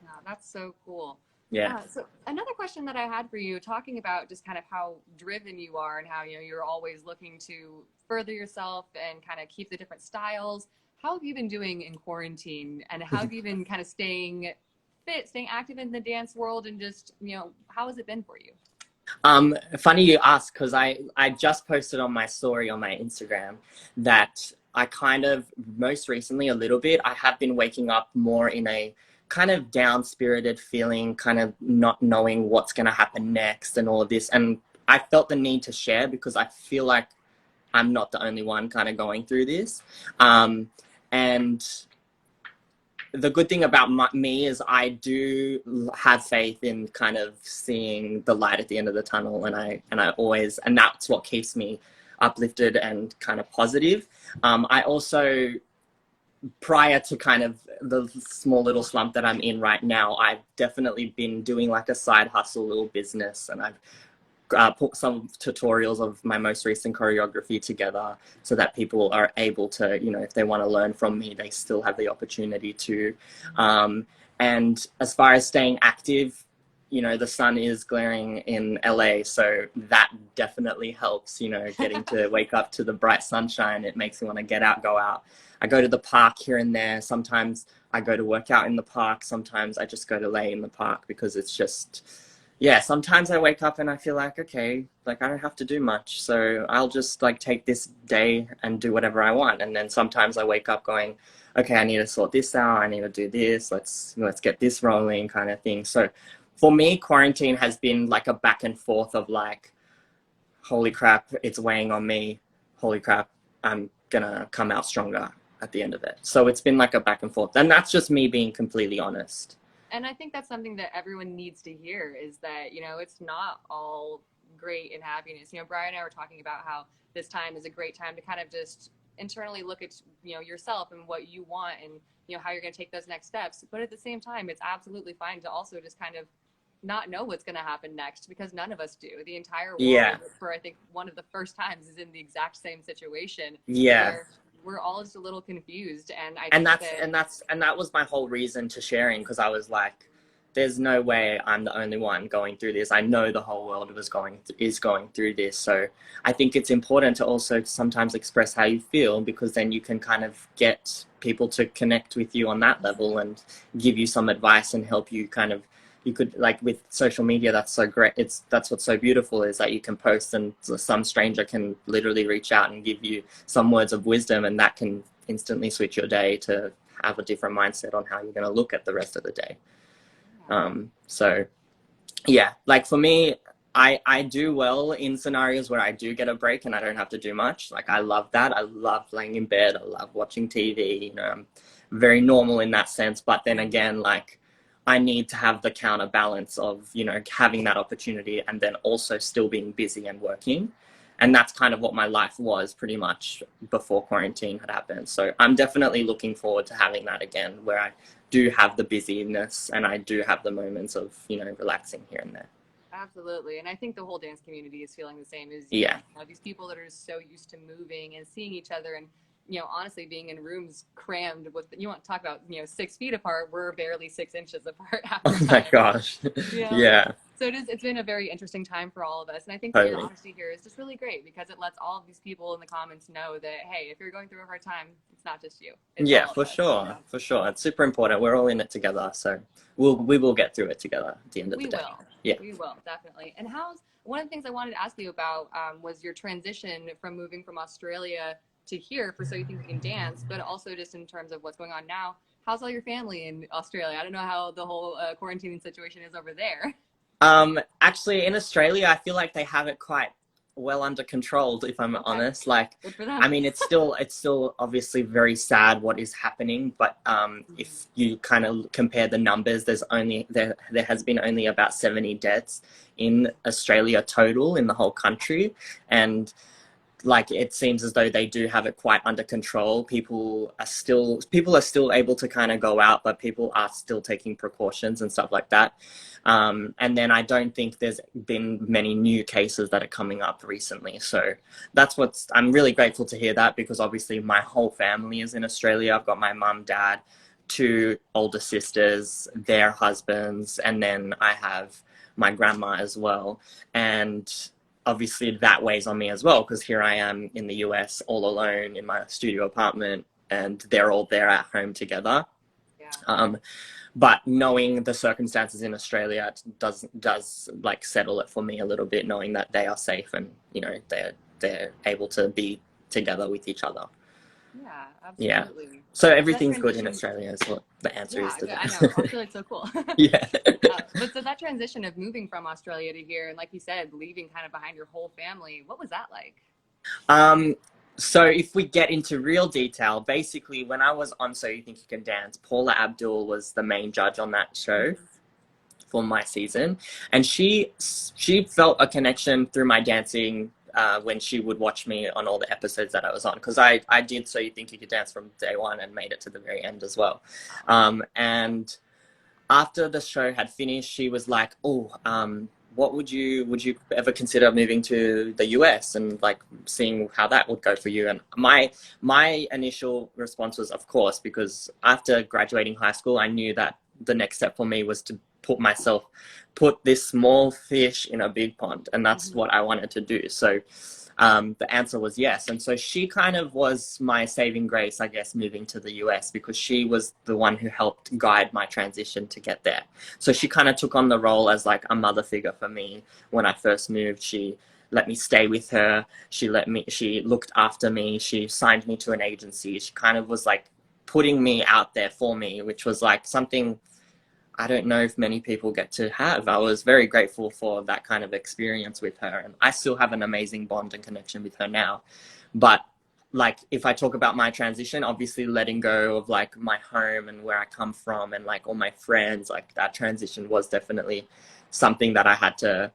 [SPEAKER 1] Yeah, that's so cool.
[SPEAKER 3] Yeah.
[SPEAKER 1] So another question that I had for you, talking about just kind of how driven you are and how you're always looking to further yourself and kind of keep the different styles. How have you been doing in quarantine, and how have you been kind of staying fit, staying active in the dance world, and just how has it been for you?
[SPEAKER 3] Funny you ask, because I just posted on my story on my Instagram that I kind of, most recently a little bit, I have been waking up more in a kind of down-spirited feeling, kind of not knowing what's going to happen next and all of this. And I felt the need to share because I feel like I'm not the only one kind of going through this. And the good thing about me is I do have faith in kind of seeing the light at the end of the tunnel, and I always, and that's what keeps me uplifted and kind of positive. I also, prior to kind of the small little slump that I'm in right now, I've definitely been doing like a side hustle little business, and I've put some tutorials of my most recent choreography together so that people are able to, you know, if they want to learn from me, they still have the opportunity to. And as far as staying active, you know, the sun is glaring in LA, so that definitely helps, you know, getting to wake up to the bright sunshine. It makes me want to get out, go out. I go to the park here and there. Sometimes I go to work out in the park. Sometimes I just go to lay in the park because it's just, yeah, sometimes I wake up and I feel like, okay, like I don't have to do much. So I'll just like take this day and do whatever I want. And then sometimes I wake up going, okay, I need to sort this out. I need to do this. Let's get this rolling kind of thing. So for me, quarantine has been like a back and forth of like, holy crap, it's weighing on me. Holy crap, I'm gonna come out stronger at the end of it. So it's been like a back and forth. And that's just me being completely honest.
[SPEAKER 1] And I think that's something that everyone needs to hear, is that, you know, it's not all great and happiness. You know, Briar and I were talking about how this time is a great time to kind of just internally look at, you know, yourself and what you want and, you know, how you're going to take those next steps. But at the same time, it's absolutely fine to also just kind of not know what's going to happen next, because none of us do. The entire world, for I think one of the first times, is in the exact same situation.
[SPEAKER 3] Yeah.
[SPEAKER 1] Where we're all just a little confused, and
[SPEAKER 3] that was my whole reason to sharing, because I was like, there's no way I'm the only one going through this. I know the whole world is going through this. So I think it's important to also sometimes express how you feel, because then you can kind of get people to connect with you on that level and give you some advice and help you kind of, you could, like with social media, that's so great. That's what's so beautiful, is that you can post and some stranger can literally reach out and give you some words of wisdom, and that can instantly switch your day to have a different mindset on how you're going to look at the rest of the day. So yeah, like for me, I do well in scenarios where I do get a break and I don't have to do much. Like I love that. I love laying in bed. I love watching TV. You know, I'm very normal in that sense. But then again, like I need to have the counterbalance of, you know, having that opportunity and then also still being busy and working. And that's kind of what my life was pretty much before quarantine had happened. So I'm definitely looking forward to having that again, where I do have the busyness and I do have the moments of, you know, relaxing here and there.
[SPEAKER 1] Absolutely. And I think the whole dance community is feeling the same as
[SPEAKER 3] yeah.
[SPEAKER 1] You know, these people that are so used to moving and seeing each other and, you know, honestly being in rooms crammed with, you want to talk about, you know, 6 feet apart, we're barely 6 inches apart half the time.
[SPEAKER 3] Oh my gosh.
[SPEAKER 1] You know?
[SPEAKER 3] Yeah.
[SPEAKER 1] So it's been a very interesting time for all of us. And I think
[SPEAKER 3] Totally.
[SPEAKER 1] your honesty here is just really great, because it lets all of these people in the comments know that, hey, if you're going through a hard time, it's not just you.
[SPEAKER 3] Yeah, for sure. You know? For sure. It's super important. We're all in it together. So we will get through it together at the end of the day.
[SPEAKER 1] We will.
[SPEAKER 3] Yeah.
[SPEAKER 1] We will, definitely. And one of the things I wanted to ask you about was your transition from moving from Australia to here for So You Think You Can Dance, but also just in terms of what's going on now. How's all your family in Australia? I don't know how the whole quarantining situation is over there.
[SPEAKER 3] Actually, in Australia, I feel like they have it quite well under control, if I'm honest. Like,
[SPEAKER 1] good for them.
[SPEAKER 3] I mean, it's still obviously very sad what is happening, but if you kind of compare the numbers, there has been only about 70 deaths in Australia total in the whole country, and like it seems as though they do have it quite under control. People are still able to kind of go out, but people are still taking precautions and stuff like that. And then I don't think there's been many new cases that are coming up recently. So I'm really grateful to hear that, because obviously my whole family is in Australia. I've got my mum, dad, 2 older sisters, their husbands, and then I have my grandma as well. And obviously that weighs on me as well, because here I am in the US all alone in my studio apartment, and they're all there at home together. Yeah. But knowing the circumstances in Australia does like settle it for me a little bit, knowing that they are safe and, you know, they're able to be together with each other.
[SPEAKER 1] Yeah,
[SPEAKER 3] Yeah.
[SPEAKER 1] absolutely.
[SPEAKER 3] So
[SPEAKER 1] That
[SPEAKER 3] everything's good in
[SPEAKER 1] transition,
[SPEAKER 3] Australia is what the answer is
[SPEAKER 1] yeah,
[SPEAKER 3] to
[SPEAKER 1] I know.
[SPEAKER 3] that.
[SPEAKER 1] Australia's so cool.
[SPEAKER 3] Yeah.
[SPEAKER 1] But so that transition of moving from Australia to here, and like you said, leaving kind of behind your whole family, what was that like?
[SPEAKER 3] Um, so if we get into real detail, basically when I was on So You Think You Can Dance, Paula Abdul was the main judge on that show for my season, and she felt a connection through my dancing when she would watch me on all the episodes that I was on, because I did So You Think You Could Dance from day one and made it to the very end as well. And after the show had finished, she was like, "Oh, what would you ever consider moving to the US and like seeing how that would go for you?" And my initial response was, of course, because after graduating high school, I knew that the next step for me was to put this small fish in a big pond, and that's what I wanted to do. So the answer was yes. And so she kind of was my saving grace, I guess, moving to the US, because she was the one who helped guide my transition to get there. So she kind of took on the role as like a mother figure for me when I first moved. She let me stay with her. She looked after me. She signed me to an agency. She kind of was like putting me out there for me, which was like something I don't know if many people get to have. I was very grateful for that kind of experience with her, and I still have an amazing bond and connection with her now. But like, if I talk about my transition, obviously letting go of like my home and where I come from and like all my friends, like that transition was definitely something that I had to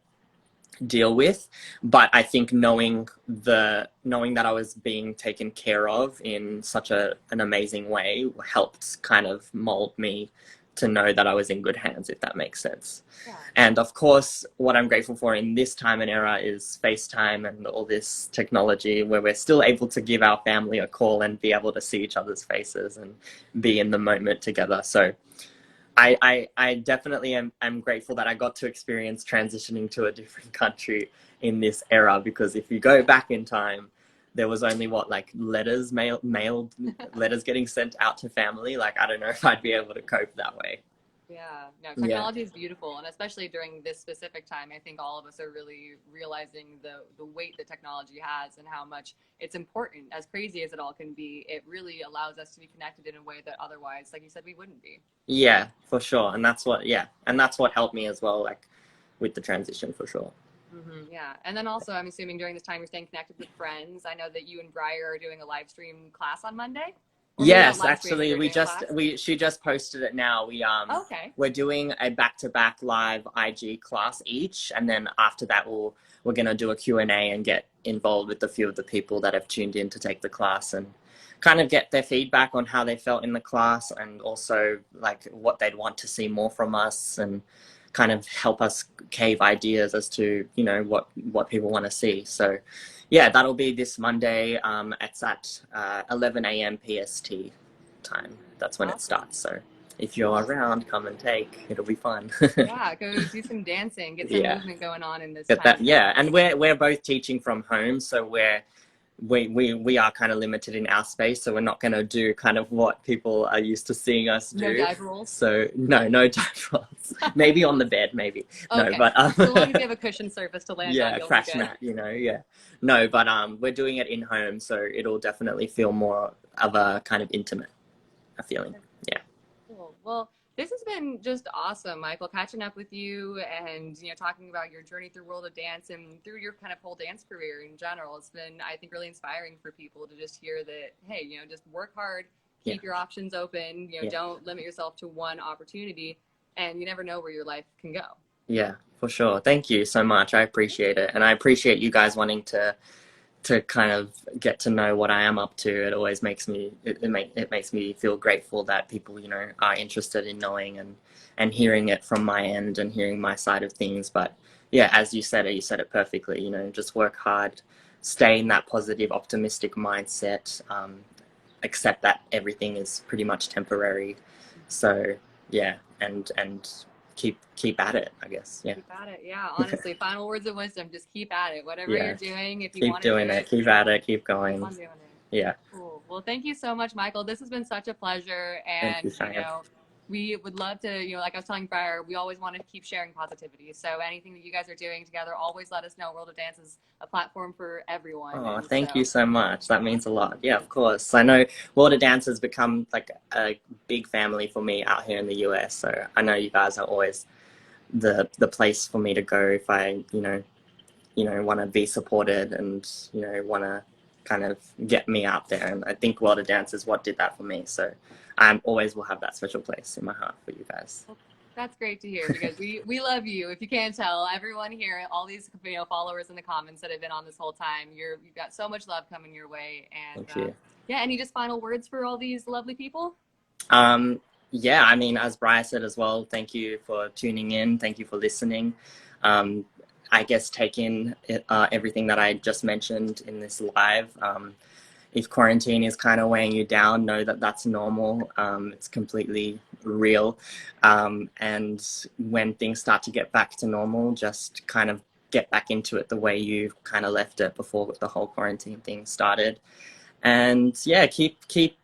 [SPEAKER 3] deal with. But I think knowing that I was being taken care of in such an amazing way helped kind of mold me to know that I was in good hands, if that makes sense.
[SPEAKER 1] Yeah.
[SPEAKER 3] And of course, what I'm grateful for in this time and era is FaceTime and all this technology where we're still able to give our family a call and be able to see each other's faces and be in the moment together. So I definitely am grateful that I got to experience transitioning to a different country in this era, because if you go back in time, there was only like mailed letters getting sent out to family. Like, I don't know if I'd be able to cope that way.
[SPEAKER 1] Yeah, no,
[SPEAKER 3] Yeah.
[SPEAKER 1] technology is beautiful, and especially during this specific time, I think all of us are really realizing the weight that technology has and how much it's important. As crazy as it all can be, it really allows us to be connected in a way that otherwise, like you said, we wouldn't be.
[SPEAKER 3] Yeah, for sure. And that's what helped me as well, like with the transition, for sure.
[SPEAKER 1] Yeah, and then also, I'm assuming during this time you're staying connected with friends. I know that you and Briar are doing a live stream class on Monday. Or maybe not
[SPEAKER 3] Yes,
[SPEAKER 1] live stream, but
[SPEAKER 3] actually,
[SPEAKER 1] you're doing a class?
[SPEAKER 3] she just posted it now.
[SPEAKER 1] Oh, okay.
[SPEAKER 3] We're doing a back-to-back live IG class each, and then after that we're gonna do a Q&A and get involved with a few of the people that have tuned in to take the class and kind of get their feedback on how they felt in the class, and also like what they'd want to see more from us, and kind of help us cave ideas as to, you know, what people want to see. So yeah, that'll be this Monday. It's at 11 a.m. PST time. That's when it starts. So if you're around, come and take. It'll be fun.
[SPEAKER 1] Yeah, go do some dancing, get some
[SPEAKER 3] Yeah.
[SPEAKER 1] movement going on in this
[SPEAKER 3] Get
[SPEAKER 1] time.
[SPEAKER 3] that, yeah. And we're both teaching from home, so we are kind of limited in our space, so we're not going to do kind of what people are used to seeing us do.
[SPEAKER 1] No dive rolls?
[SPEAKER 3] So no dive rolls. Maybe on the bed, maybe.
[SPEAKER 1] Okay.
[SPEAKER 3] No, but
[SPEAKER 1] so long as you have a cushion surface to land on,
[SPEAKER 3] yeah,
[SPEAKER 1] you'll
[SPEAKER 3] crash
[SPEAKER 1] be good.
[SPEAKER 3] mat, you know, yeah. No, but we're doing it in home, so it'll definitely feel more of a kind of intimate feeling. Yeah.
[SPEAKER 1] Cool. Well, this has been just awesome, Michael, catching up with you and, you know, talking about your journey through World of Dance and through your kind of whole dance career in general. It's been, I think, really inspiring for people to just hear that, hey, you know, just work hard, keep your options open, you know, don't limit yourself to one opportunity, and you never know where your life can go.
[SPEAKER 3] Yeah, for sure. Thank you so much. I appreciate it. And I appreciate you guys wanting to kind of get to know what I am up to. It always makes me it makes me feel grateful that people, you know, are interested in knowing and hearing it from my end and hearing my side of things. But yeah, as you said it perfectly, you know, just work hard, stay in that positive, optimistic mindset, accept that everything is pretty much temporary. So yeah, and keep at it, I guess. Yeah.
[SPEAKER 1] Keep at it. Yeah, honestly, final words of wisdom, just keep at it. Whatever
[SPEAKER 3] Yeah.
[SPEAKER 1] you're doing, if you
[SPEAKER 3] Keep
[SPEAKER 1] want to
[SPEAKER 3] doing
[SPEAKER 1] do
[SPEAKER 3] it, keep at it, keep
[SPEAKER 1] keep
[SPEAKER 3] going.
[SPEAKER 1] on doing it.
[SPEAKER 3] Yeah.
[SPEAKER 1] Cool. Well, thank you so much, Michael. This has been such a pleasure.
[SPEAKER 3] Thank
[SPEAKER 1] And,
[SPEAKER 3] you,
[SPEAKER 1] you know, we would love to, you know, like I was telling Briar, we always want to keep sharing positivity. So anything that you guys are doing together, always let us know. World of Dance is a platform for everyone.
[SPEAKER 3] Oh,
[SPEAKER 1] And
[SPEAKER 3] thank
[SPEAKER 1] so,
[SPEAKER 3] you so much. That means a lot. Yeah, of course. I know World of Dance has become like a big family for me out here in the US. So I know you guys are always the place for me to go if I, want to be supported and, want to kind of get me out there. And I think World of Dance is what did that for me. So I always will have that special place in my heart for you guys.
[SPEAKER 1] that's great to hear because we love you. If you can't tell, everyone here, all these followers in the comments that have been on this whole time, you've got so much love coming your way. And
[SPEAKER 3] Thank you.
[SPEAKER 1] yeah, any just final words for all these lovely people?
[SPEAKER 3] Yeah, I mean, as Briar said as well, thank you for tuning in. Thank you for listening. I guess take in everything that I just mentioned in this live. If quarantine is kind of weighing you down, know that that's normal. It's completely real. And when things start to get back to normal, just kind of get back into it the way you kind of left it before the whole quarantine thing started. And yeah,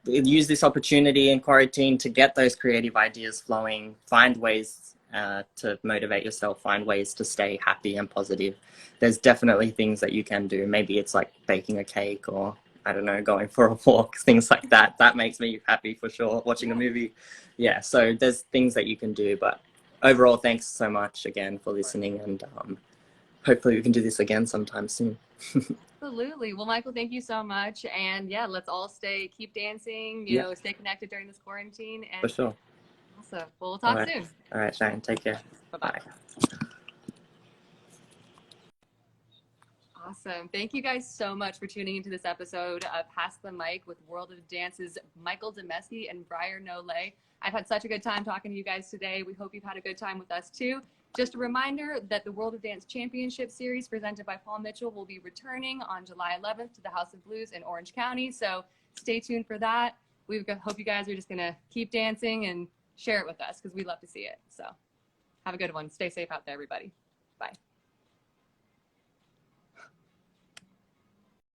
[SPEAKER 3] use this opportunity in quarantine to get those creative ideas flowing, find ways to motivate yourself, find ways to stay happy and positive. There's definitely things that you can do. Maybe it's like baking a cake or, I don't know, going for a walk, things like that. That makes me happy for sure. Watching a movie. Yeah, so there's things that you can do. But overall, thanks so much again for listening. And hopefully we can do this again sometime soon.
[SPEAKER 1] Absolutely. Well, Michael, thank you so much. And yeah, let's all keep dancing, stay connected during this quarantine. And
[SPEAKER 3] For sure.
[SPEAKER 1] awesome. Well, we'll talk soon.
[SPEAKER 3] All right, Shane, take care.
[SPEAKER 1] Bye-bye. Bye. Awesome. Thank you guys so much for tuning into this episode of Pass the Mic with World of Dance's Michael Dameski and Briar Nolet. I've had such a good time talking to you guys today. We hope you've had a good time with us too. Just a reminder that the World of Dance Championship Series presented by Paul Mitchell will be returning on July 11th to the House of Blues in Orange County. So stay tuned for that. We hope you guys are just going to keep dancing and share it with us because we love to see it. So have a good one. Stay safe out there, everybody. Bye.